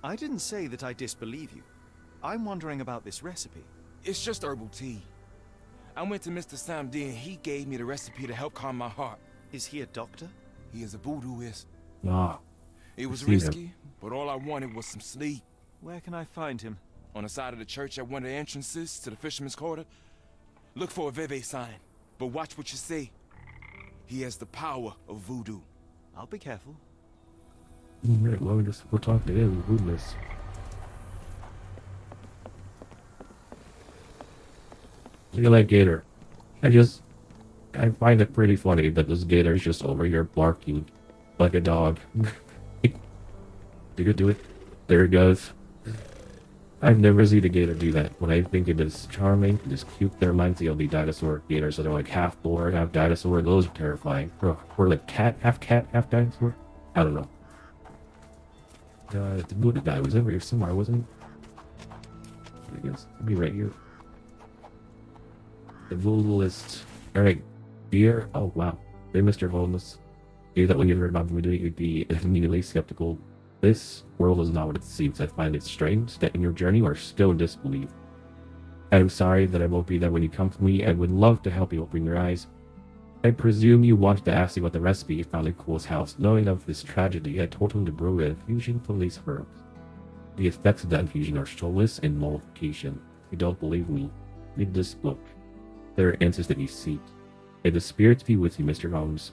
I didn't say that I disbelieve you. I'm wondering about this recipe. It's just herbal tea. I went to Mr. Samdi and he gave me the recipe to help calm my heart. Is he a doctor? He is a voodooist. Ah. It was risky, but all I wanted was some sleep. Where can I find him? On the side of the church at one of the entrances to the Fisherman's Quarter. Look for a Veve sign, but watch what you say. He has the power of voodoo. I'll be careful. Alright, well, we'll talk to him. Goodness. Look at that gator. I find it pretty funny that this gator is just over here barking like a dog. You could do it. There it goes. I've never seen a gator do that. When I think it is charming, it is cute. There reminds me of the dinosaur gators, so they're like half boar, half dinosaur. Those are terrifying. Or like half dinosaur. I don't know. The Buddha guy was over here somewhere, wasn't he? I guess it'd be right here. The voodoo list. Alright, dear. Oh wow, they Mr. Holmes. You that when you heard about voodoo, you'd be immediately skeptical. This world is not what it seems. I find it strange that in your journey you are still in disbelief. I'm sorry that I won't be there when you come to me. I would love to help you open your eyes. I presume you wanted to ask me what the recipe you found in Cole's house. Knowing of this tragedy, I told him to brew an infusion from these herbs. The effects of that infusion are soulless and nullification. If you don't believe me, read this book. There are answers that you seek. May the spirits be with you, Mr. Holmes.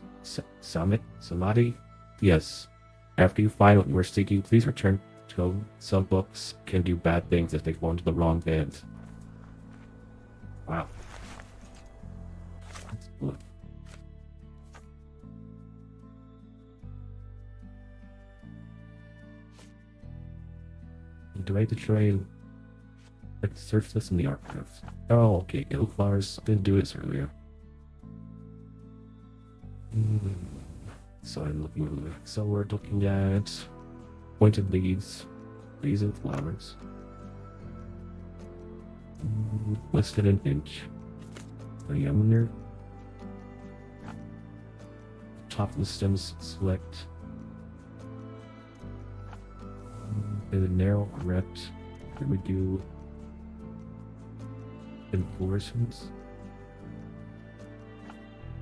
Samadhi? Yes. After you find what you are seeking, please return to home. Some books can do bad things if they fall into the wrong hands. Wow. That's good. Do I have to try and search this in the archives? Oh, okay. Illflowers. Didn't do this earlier. So I'm looking. So we're looking at pointed leaves, leaves and flowers. Listed an inch. Diameter. Top of the stems, select the narrow erect. Then we do inflorescence.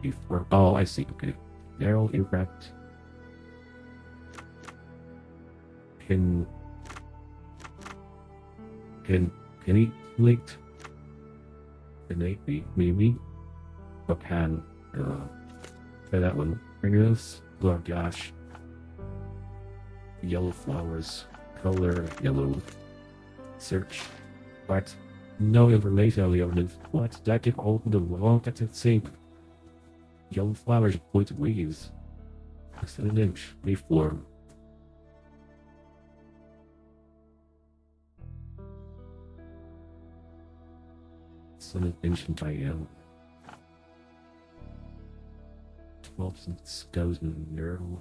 Before, oh, I see. Okay, narrow erect. Pinnate, maybe. Or can. Try that one. Fingers. Oh gosh. Yellow flowers. Color yellow. Search. What? No information on the evidence. What? That can open the wrong. That's insane. Yellow flowers point waves. Less than an inch. May form. An inch in diameter. 12 cents goes in narrow.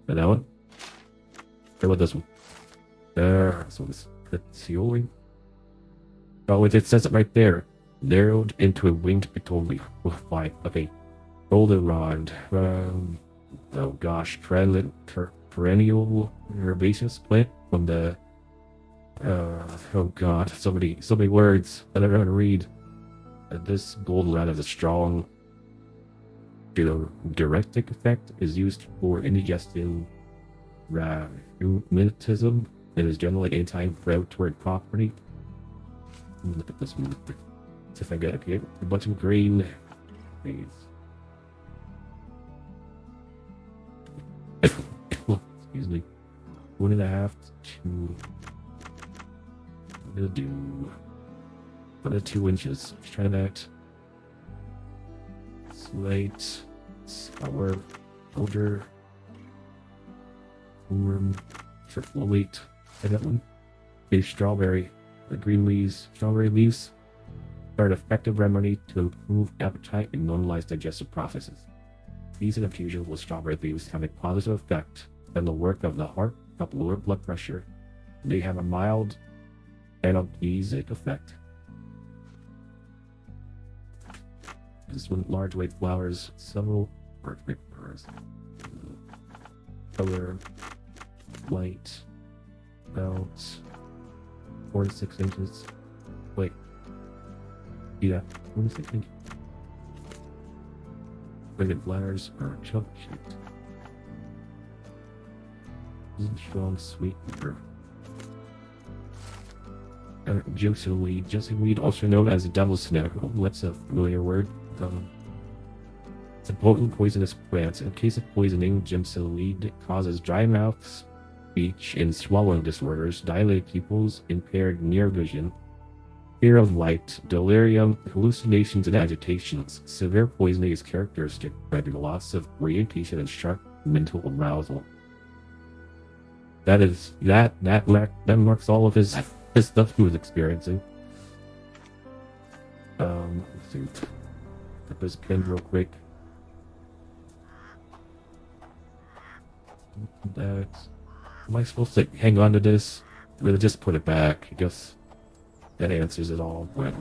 And that one? What about this one? There. So this the ceiling. Oh, it says it right there. Narrowed into a winged pictorial with 5. Okay. Goldenrod. Oh gosh. Perennial herbaceous plant from the oh god, so many words that I don't know how to read. This goldenrod has a strong diuretic effect, is used for indigestion rheumatism. It is generally anti-inflammatory property. Look at this one. See if I get okay. A bunch of green things. Excuse me. 1.5 to 2. I'm gonna do 2 inches. Try that. Slate, sour, powder, warm, triple weight. And that one. Okay, strawberry. The green leaves. Strawberry leaves are an effective remedy to improve appetite and normalize digestive processes. These in infusion with strawberry leaves have a positive effect on the work of the heart, help lower blood pressure. They have a mild analgesic effect. This one, large white flowers, several perfect flowers. Color, light, about 4 to 6 inches. Wait. Yeah, 4 to 6 inches. Wicked flowers are chunk shaped. Strong sweet pepper. Jimson weed, also known as the devil's snake. Oh, that's a familiar word. It's a potent poisonous plant. In case of poisoning, Jimson weed causes dry mouth, speech, and swallowing disorders, dilated pupils, impaired near vision, fear of light, delirium, hallucinations, and agitations. Severe poisoning is characteristic by the loss of orientation and sharp mental arousal. That marks all of his stuff he was experiencing. Let's see. Put this pen real quick. That. Am I supposed to hang on to this? Or just put it back? I guess that answers it all. But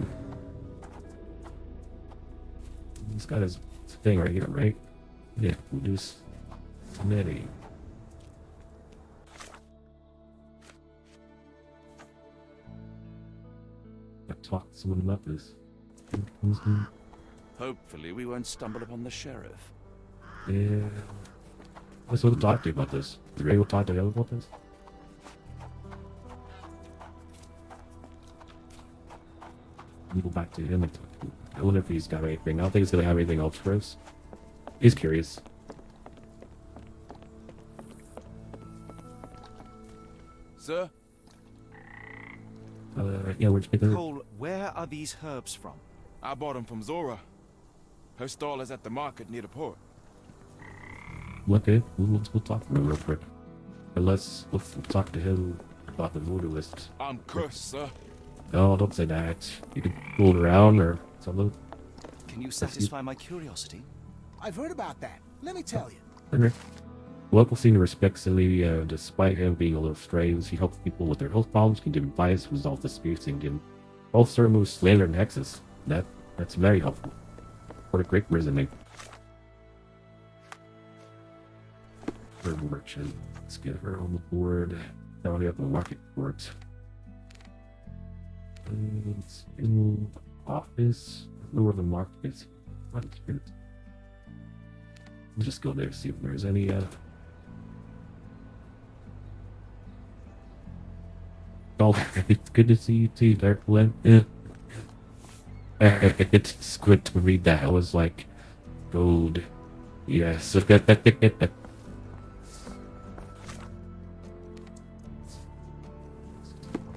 he's got his thing right here, right? Yeah, reduce humidity. Talk to someone about this. Hopefully we won't stumble upon the sheriff. Yeah. Let's go talk to you about this. Is Ray will talk to you about this? We go back to him and talk to him. I wonder if he's got anything. I don't think he's gonna have anything else for us. He's curious. Sir? Yeah, we're just making Cole, where are these herbs from? I bought them from Zora. Her stall is at the market near the port. Okay, we'll talk to him real quick. But let's talk to him about the voodoo list. I'm cursed, sir. No, don't say that. You can fool around or something. Can you satisfy my curiosity? I've heard about that. Let me tell you. Okay. Locals seem to respect Silly, despite him being a little strange. He helps people with their health problems, can give advice, resolve disputes, and can also remove slander and hexes. That's very helpful. What a great resume. Herb merchant. Let's get her on the board. Now we have the market court. It's in office. Lower the market is. Let's just go there, see if there's any oh, it's good to see you too, Dark Blend. It's good to read that. I was like, gold. Yes.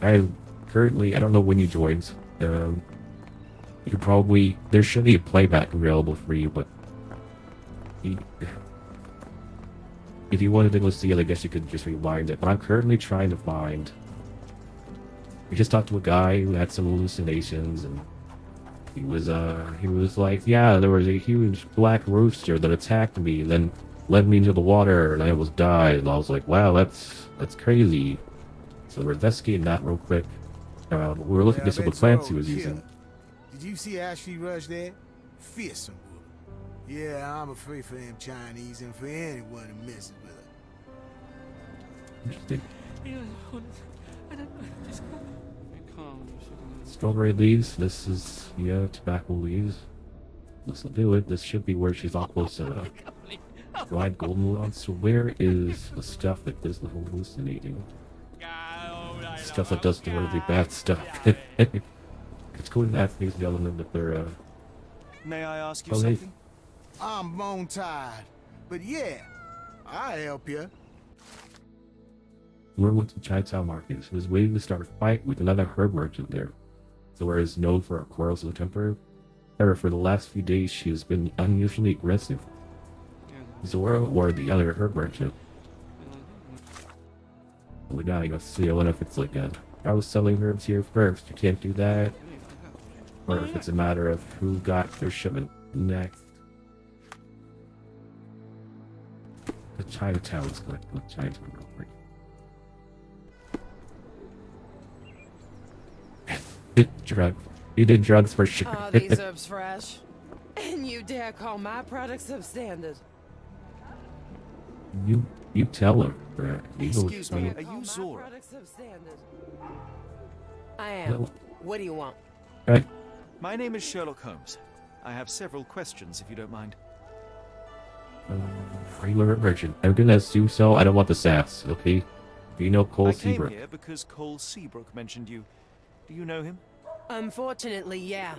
I don't know when you joined. You probably, there should be a playback available for you, but if you wanted to see it, I guess you could just rewind it. But I'm currently trying to find. We just talked to a guy who had some hallucinations, and he was like, yeah, there was a huge black rooster that attacked me, then led me into the water, and I almost died. And I was like, wow, that's crazy. So we're investigating that real quick. We were looking at some of the plants he was using. Did you see Ashley Rush there? Fearsome woman. Yeah, I'm afraid for them Chinese and for anyone who messes with her. Interesting. Strawberry leaves. This is, yeah, tobacco leaves. Let's do it. This should be where she's all close to dried goldenrod. So where is the stuff that does the hallucinating? Stuff that does the really bad stuff. Let's go and ask these gentlemen if they're, May I ask you something? I'm bone tired, but yeah, I'll help you. We're with the Chinatown market. She was waiting to start a fight with another herb merchant there. Zora is known for her quarrels with temper. However, for the last few days, she has been unusually aggressive. Zora or the other herb merchant. We gotta go see. I wonder if it's like I was selling herbs here first. You can't do that. Or if it's a matter of who got their shipment next. The Chinatown's good. The Chinatown real quick. Drugs. You did drugs for sure. Are these herbs fresh? And you dare call my products substandard? You tell her, Brad. Excuse me, are you Zora? I am. What do you want? Right. My name is Sherlock Holmes. I have several questions, if you don't mind. Regular merchant. I'm gonna assume so. I don't want the sass, okay? Do you know Cole Seabrook? I came here because Cole Seabrook mentioned you. Do you know him? Unfortunately, yeah.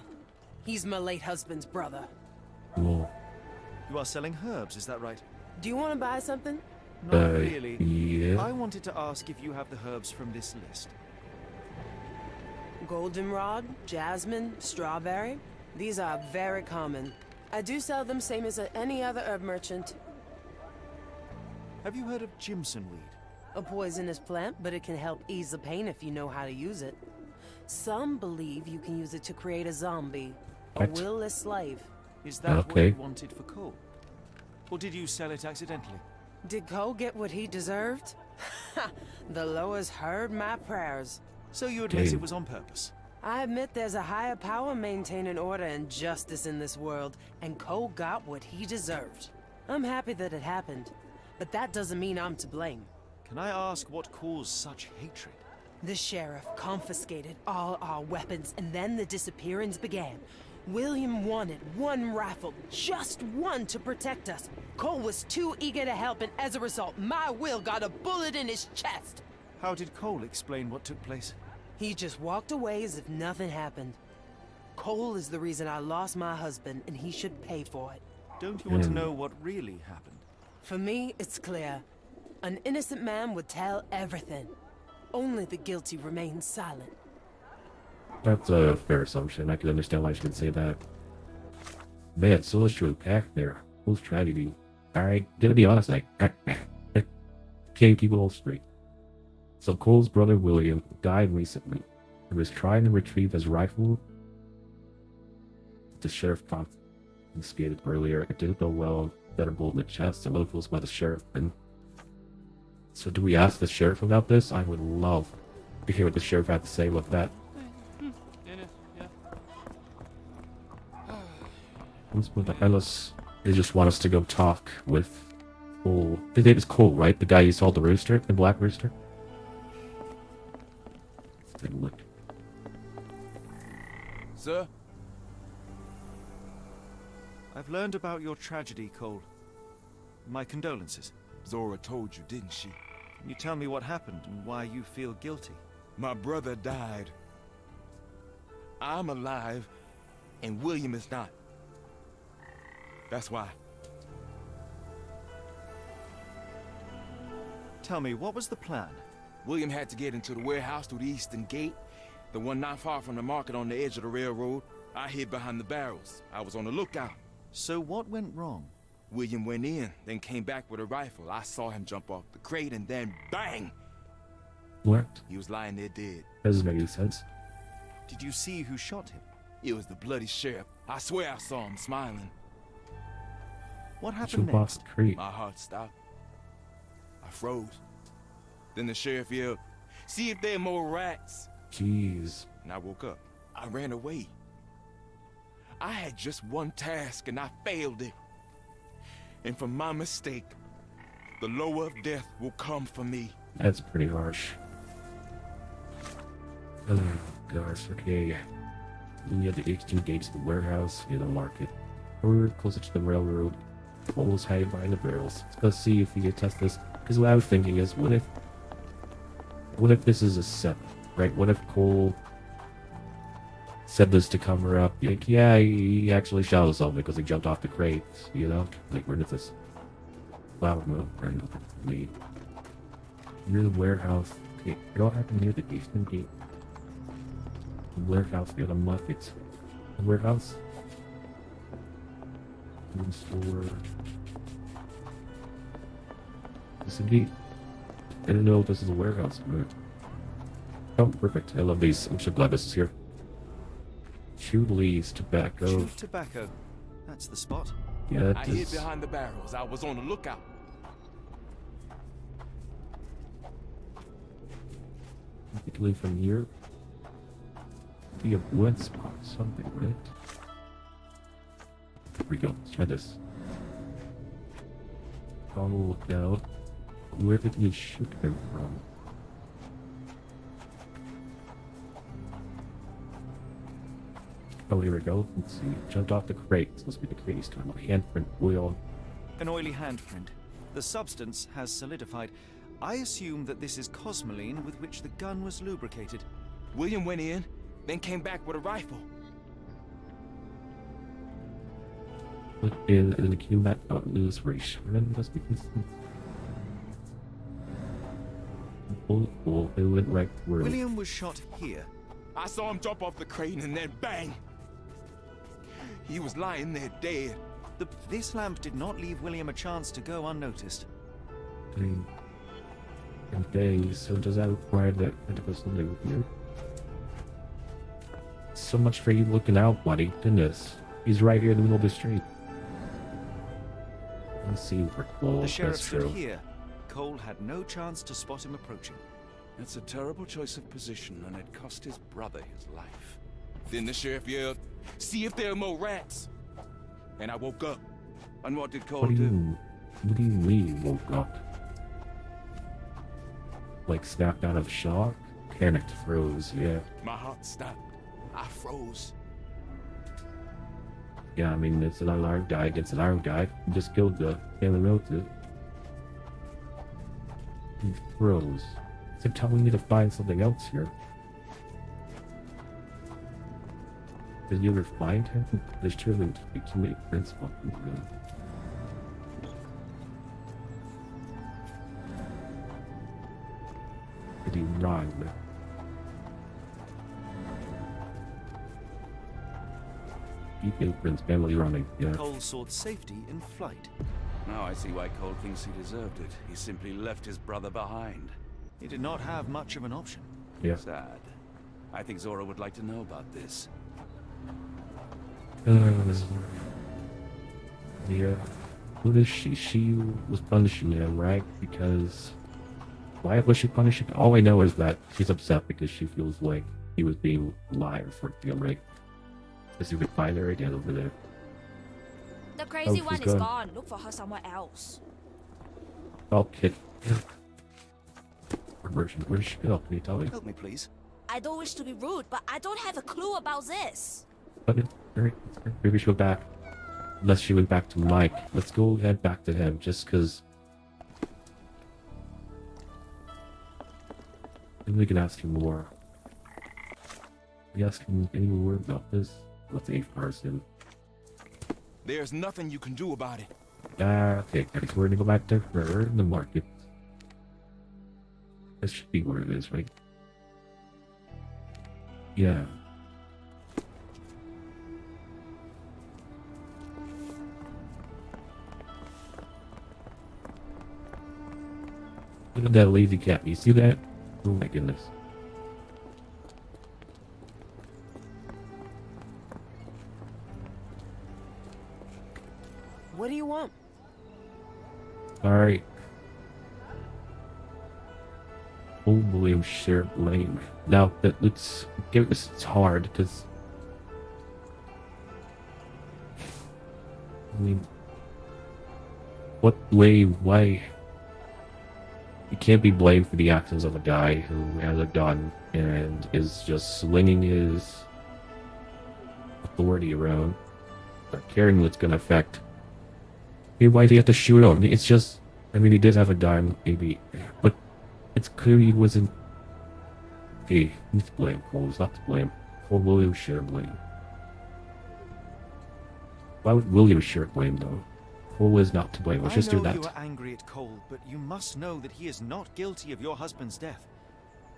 He's my late husband's brother. Cool. You are selling herbs, is that right? Do you want to buy something? Not really. Yeah. I wanted to ask if you have the herbs from this list. Goldenrod, jasmine, strawberry. These are very common. I do sell them same as any other herb merchant. Have you heard of Jimson weed? A poisonous plant, but it can help ease the pain if you know how to use it. Some believe you can use it to create a zombie, a willless slave. Is that what you wanted for Cole? Or did you sell it accidentally? Did Cole get what he deserved? The lowers heard my prayers. So you admit it was on purpose? I admit there's a higher power maintaining order and justice in this world, and Cole got what he deserved. I'm happy that it happened, but that doesn't mean I'm to blame. Can I ask what caused such hatred? The sheriff confiscated all our weapons, and then the disappearance began. William wanted one rifle, just one, to protect us. Cole was too eager to help, and as a result, my Will got a bullet in his chest. How did Cole explain what took place? He just walked away as if nothing happened. Cole is the reason I lost my husband, and he should pay for it. Don't you want to know what really happened? For me, it's clear. An innocent man would tell everything. Only the guilty remain silent. That's a fair assumption. I can understand why she would say that. Man, so much to unpack there. Whose tragedy? Alright, to be honest, I can't keep it all straight. So Cole's brother William died recently. He was trying to retrieve his rifle. The sheriff confiscated earlier. It didn't go well. Got a bullet in the chest. Some influenced by the sheriff, and So do we ask the sheriff about this? I would love to hear what the sheriff had to say about that. Unless they just want us to go talk with Cole. His name is Cole, right? The guy you saw the rooster, the black rooster? Let's take a look. Sir? I've learned about your tragedy, Cole. My condolences. Zora told you, didn't she? Can you tell me what happened and why you feel guilty? My brother died. I'm alive, and William is not. That's why. Tell me, what was the plan? William had to get into the warehouse through the eastern gate, the one not far from the market on the edge of the railroad. I hid behind the barrels. I was on the lookout. So what went wrong? William went in, then came back with a rifle. I saw him jump off the crate, and then bang! What? He was lying there dead. Doesn't make any sense. Did you see who shot him? It was the bloody sheriff. I swear I saw him smiling. What happened Jump off next? the crate. My heart stopped. I froze. Then the sheriff yelled, "See if there are more rats." Jeez. And I woke up. I ran away. I had just one task and I failed it. And for my mistake, the lower of death will come for me. That's pretty harsh. Oh gosh, okay. We have the eastern gates of the warehouse, near the market. Or closer to the railroad. Almost hiding behind the barrels. Let's go see if we can test this. Because what I was thinking is, what if this is a set, right? What if Cole said this to cover up? Like, yeah, he actually shot himself because he jumped off the crate, you know? Like, where did this flower move? Right, me. Near the warehouse. Okay, what happened near the eastern gate? The warehouse near the market. The warehouse? Food store. This indeed. I didn't know if this is a warehouse. But... oh, perfect. I love these. I'm so glad this is here. Chew leaves, tobacco. Chew tobacco. That's the spot. Yeah, that I hid behind the barrels. I was on the lookout. Particularly from here. Be a wet spot, something, right? Here we go. Let's try this. Oh, look out. Where did you shoot him from? Oh, here we go. Let's see. Jumped off the crate. It's supposed to be the crate. He's talking about handprint oil. An oily handprint. The substance has solidified. I assume that this is cosmoline with which the gun was lubricated. William went in, then came back with a rifle. Put in the queue that lose ratio. Then must be consistent. Oh, it went right through. William was shot here. I saw him jump off the crane and then bang! He was lying there dead. This lamp did not leave William a chance to go unnoticed. Okay, so does that require that critical something with you? So much for you looking out, buddy. Goodness. He's right here in the middle of the street. Let's see where Cole. The sheriff That's stood true. here. Cole had no chance to spot him approaching. That's a terrible choice of position, and it cost his brother his life. Then the sheriff yelled, "See if there are more rats!" And I woke up. And what did Cole What do do? you mean woke up? Like snapped out of shock? Panicked, froze, yeah. My heart stopped. I froze. Yeah, I mean, it's an unarmed guy against an armed guy. He just killed the family relative. He froze. So tell me we need to find something else here. Did you ever find him? There's truly too many prints on him, really. Did he run? Deep imprints, family running, yeah. Cole sought safety in flight. Now I see why Cole thinks he deserved it. He simply left his brother behind. He did not have much of an option. Yeah. Sad. I think Zora would like to know about this. Yeah. Who is she? She was punishing him, right? Because Why was she punishing? All I know is that she's upset because she feels like he was being lied for being right. Guess you could find her again over there. The crazy she's one is gone. gone. Look for her somewhere else. Oh, kid. Where did she go? Can you tell me? Help me, please. I don't wish to be rude, but I don't have a clue about this. But maybe she'll go back. Unless she went back to Mike. Let's go head back to him, just because. Maybe we can ask him more. We ask him any more about this. Let's aim first him. There's nothing you can do about it. Okay, guys, we're gonna go back to her in the market. This should be where it is, right? Yeah. Look at that lazy cat. You see that? Oh my goodness. What do you want? Alright. Oh, William Sheriff Lane. Now, it's hard, because... I mean... why... You can't be blamed for the actions of a guy who has a gun and is just slinging his authority around, but caring what's gonna affect. I mean, why do you have to shoot him? It's just, I mean, he did have a gun, maybe, but it's clear he wasn't. Hey, he's to blame. Cole is not to blame. Or William share blame. Why would William share blame though? Cole is not to blame. Let's just do that. I know you are angry at Cole, but you must know that he is not guilty of your husband's death.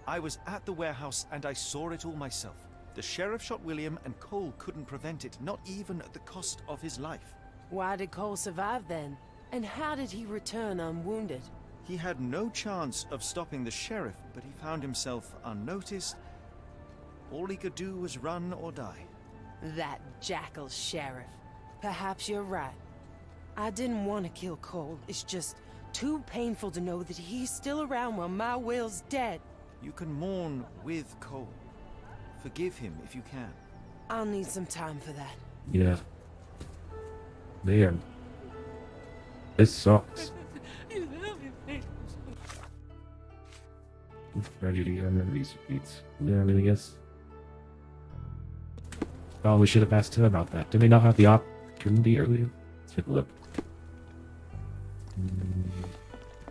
I was at the warehouse and I saw it all myself. The sheriff shot William and Cole couldn't prevent it, not even at the cost of his life. Why did Cole survive then? And how did he return unwounded? He had no chance of stopping the sheriff, but he found himself unnoticed. All he could do was run or die. That jackal sheriff. Perhaps you're right. I didn't want to kill Cole. It's just too painful to know that he's still around while my Will's dead. You can mourn with Cole. Forgive him if you can. I'll need some time for that. Yeah. Man. This sucks. Tragedy and these repeats. Yeah, I mean, I guess. Oh, we should have asked him about that. Did they not have the opportunity earlier? Let's take a look.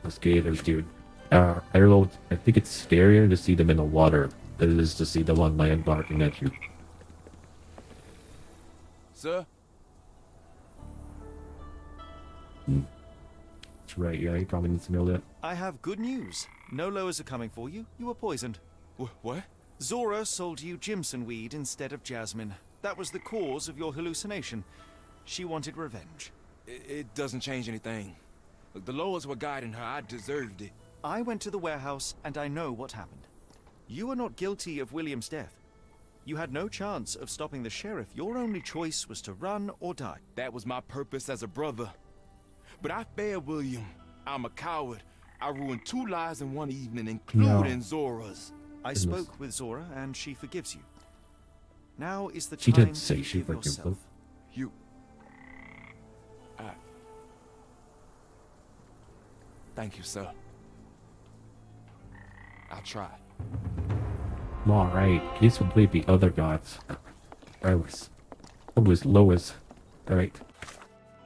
Those gators, dude. I don't know. I think it's scarier to see them in the water than it is to see them on land barking at you. Sir? That's right, yeah, you probably need to know that. I have good news. No lowers are coming for you. You were poisoned. What? Zora sold you Jimson weed instead of jasmine. That was the cause of your hallucination. She wanted revenge. It doesn't change anything. Look, the lowers were guiding her. I deserved it. I went to the warehouse and I know what happened. You are not guilty of William's death. You had no chance of stopping the sheriff. Your only choice was to run or die. That was my purpose as a brother. But I failed William. I'm a coward. I ruined 2 lives in one evening, including Zora's. I spoke with Zora and she forgives you. Now is the She time didn't say to she forgive forgives yourself. You... Thank you, sir. I'll try. Alright, these will be the other gods. Lois. Alright.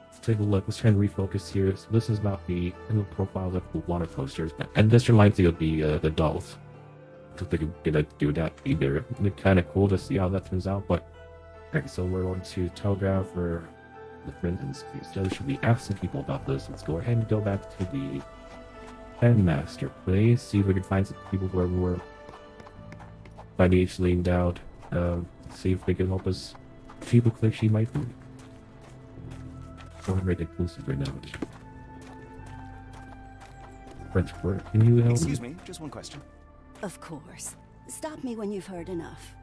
Let's take a look. Let's try and refocus here. So this is about the profiles of the water coasters. And this reminds me of the dolls. I don't think I'm gonna do that either. It's kind of cool to see how that turns out, but... Alright, so we're going to telegraph for the friends in this case. So we should be asking people about this. Let's go ahead and go back to the Remaster, please. See if we can find some people who are financially endowed. See if they can help us. She looks like she might be. I'm very inclusive right now. French word. Can you help Excuse me, just one question. Of course. Stop me when you've heard enough.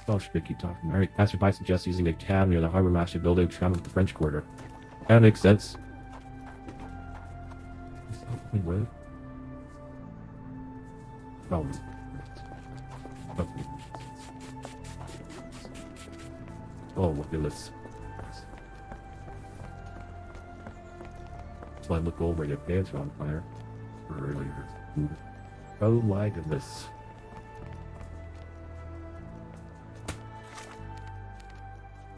Oh, should keep talking. Alright, passerby suggests using the cab near the Harbor Master building to travel to the French Quarter. That makes sense. Wait, what? Oh. Oh, look at this. So I look over, your pants are on fire. Earlier. Oh my goodness.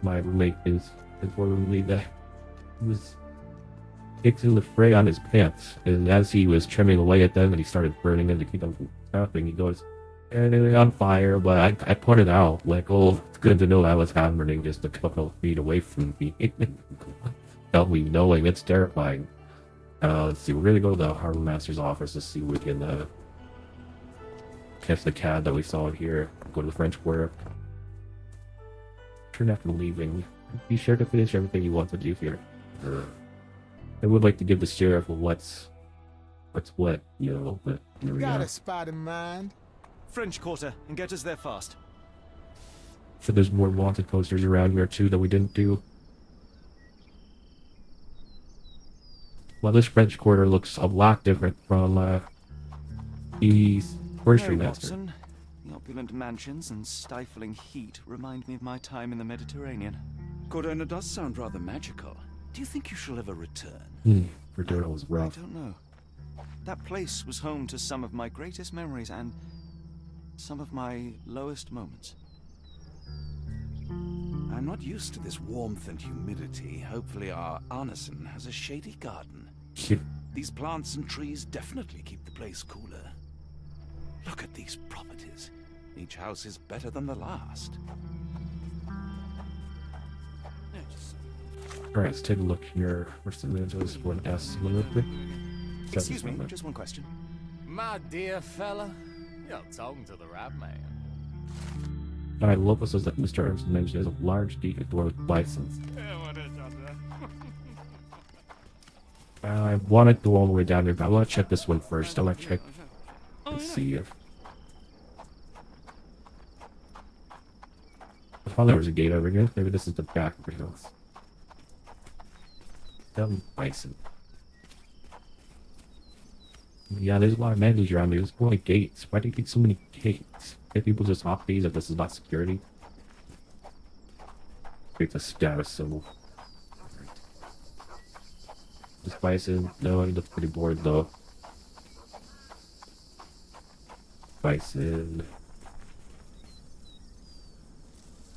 My roommate is informing me that he was kicked in the fray on his pants, and as he was trimming away at them and he started burning them to keep them from stopping, he goes, and they're on fire, but I pointed out, like, oh, it's good to know I was burning just a couple of feet away from me. Felt me knowing, it's terrifying. Let's see, we're gonna go to the Harbor Master's office to see if we can catch the cat that we saw here. Go to the French Quarter. Turn after leaving. Be sure to finish everything you want to do here. I would like to give the sheriff a what's what, you know, but here we Got go. a spot in mind. French Quarter, and get us there fast. So there's more wanted posters around here too that we didn't do. Well, this French Quarter looks a lot different from the first Hello, remaster. Watson. The opulent mansions and stifling heat remind me of my time in the Mediterranean. Cordona does sound rather magical. Do you think you shall ever return? Return was rough. I don't know. That place was home to some of my greatest memories and some of my lowest moments. I'm not used to this warmth and humidity. Hopefully our Arneson has a shady garden. These plants and trees definitely keep the place cooler. Look at these properties. Each house is better than the last. Alright, let's take a look here. Where's the Angeles for an S real quick? Excuse me, just one question. My dear fella, you're talking to the right man. Alright, Lopez says that Mr. Ernst mentioned has a large deed door with license. I want to go all the way down here, but I want to check this one first. I want to check and see if... I thought there was a gate over here. Maybe this is the back of the house. Bison. Yeah, there's a lot of managers around here. There's only gates. Why do you need so many gates? If people just off these if this is not security. It's a status symbol. This bison, no, he looks pretty bored though. Bison.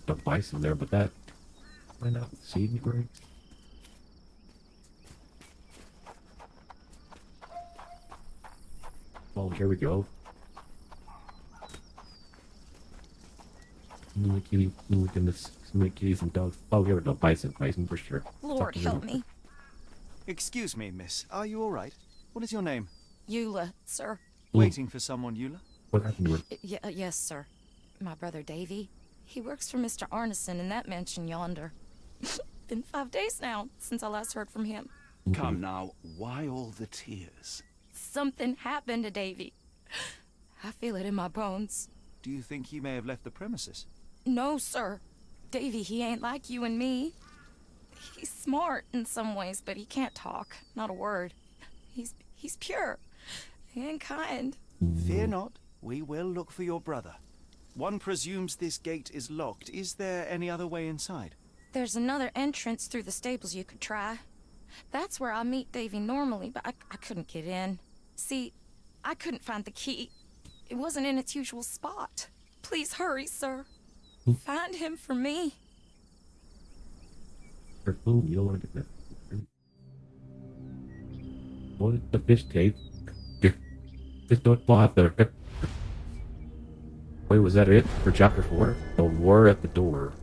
No bison there, but that might not see me right. Well, here we go. Look in this, some kitties and dogs. Oh, here we go. Bison for sure. Lord help me. Excuse me, miss. Are you all right? What is your name? Eula, sir. Waiting for someone, Eula? What happened to her? Yes, sir. My brother Davy. He works for Mr. Arneson in that mansion yonder. Been 5 days now since I last heard from him. Come now, why all the tears? Something happened to Davy. I feel it in my bones. Do you think he may have left the premises? No, sir. Davy, he ain't like you and me. He's smart in some ways, but he can't talk. Not a word. He's pure and kind. Fear not. We will look for your brother. One presumes this gate is locked. Is there any other way inside? There's another entrance through the stables you could try. That's where I meet Davy normally, but I couldn't get in. See, I couldn't find the key. It wasn't in its usual spot. Please hurry, sir. Find him for me. Careful, you don't want to get that. What the fish tape? Just don't bother. Wait, was that it for chapter 4? The war at the door.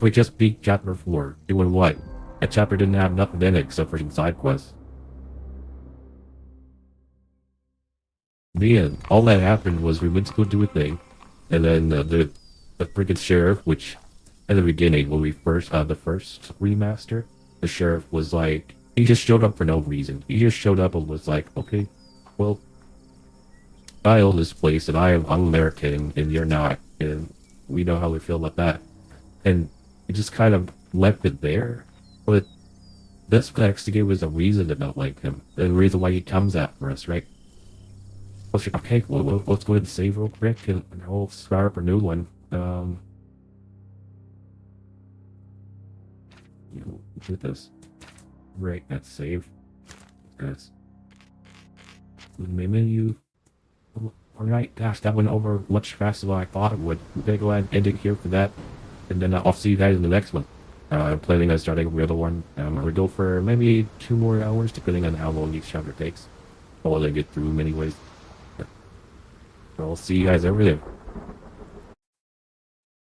We just beat chapter 4. Doing what? That chapter didn't have nothing in it except for some side quests. Man, all that happened was we went to go do a thing, and then the freaking sheriff, which at the beginning when we first the first remaster, the sheriff was like, he just showed up for no reason. He just showed up and was like, okay, well, I own this place and I'm American and you're not, and we know how we feel about that. And he just kind of left it there. But this actually gave us a reason to not like him. The reason why he comes after us, right? Okay, well, let's go ahead and save real quick, and I'll start up a new one. Do this. Right, that's save. That's main menu. Alright, gosh, that went over much faster than I thought it would. I'm gonna go ahead and end it here for that, and then I'll see you guys in the next one. I'm planning on starting the other one. We'll go for maybe 2 more hours, depending on how long each chapter takes. I'll let get through them anyways. I'll see you guys over there.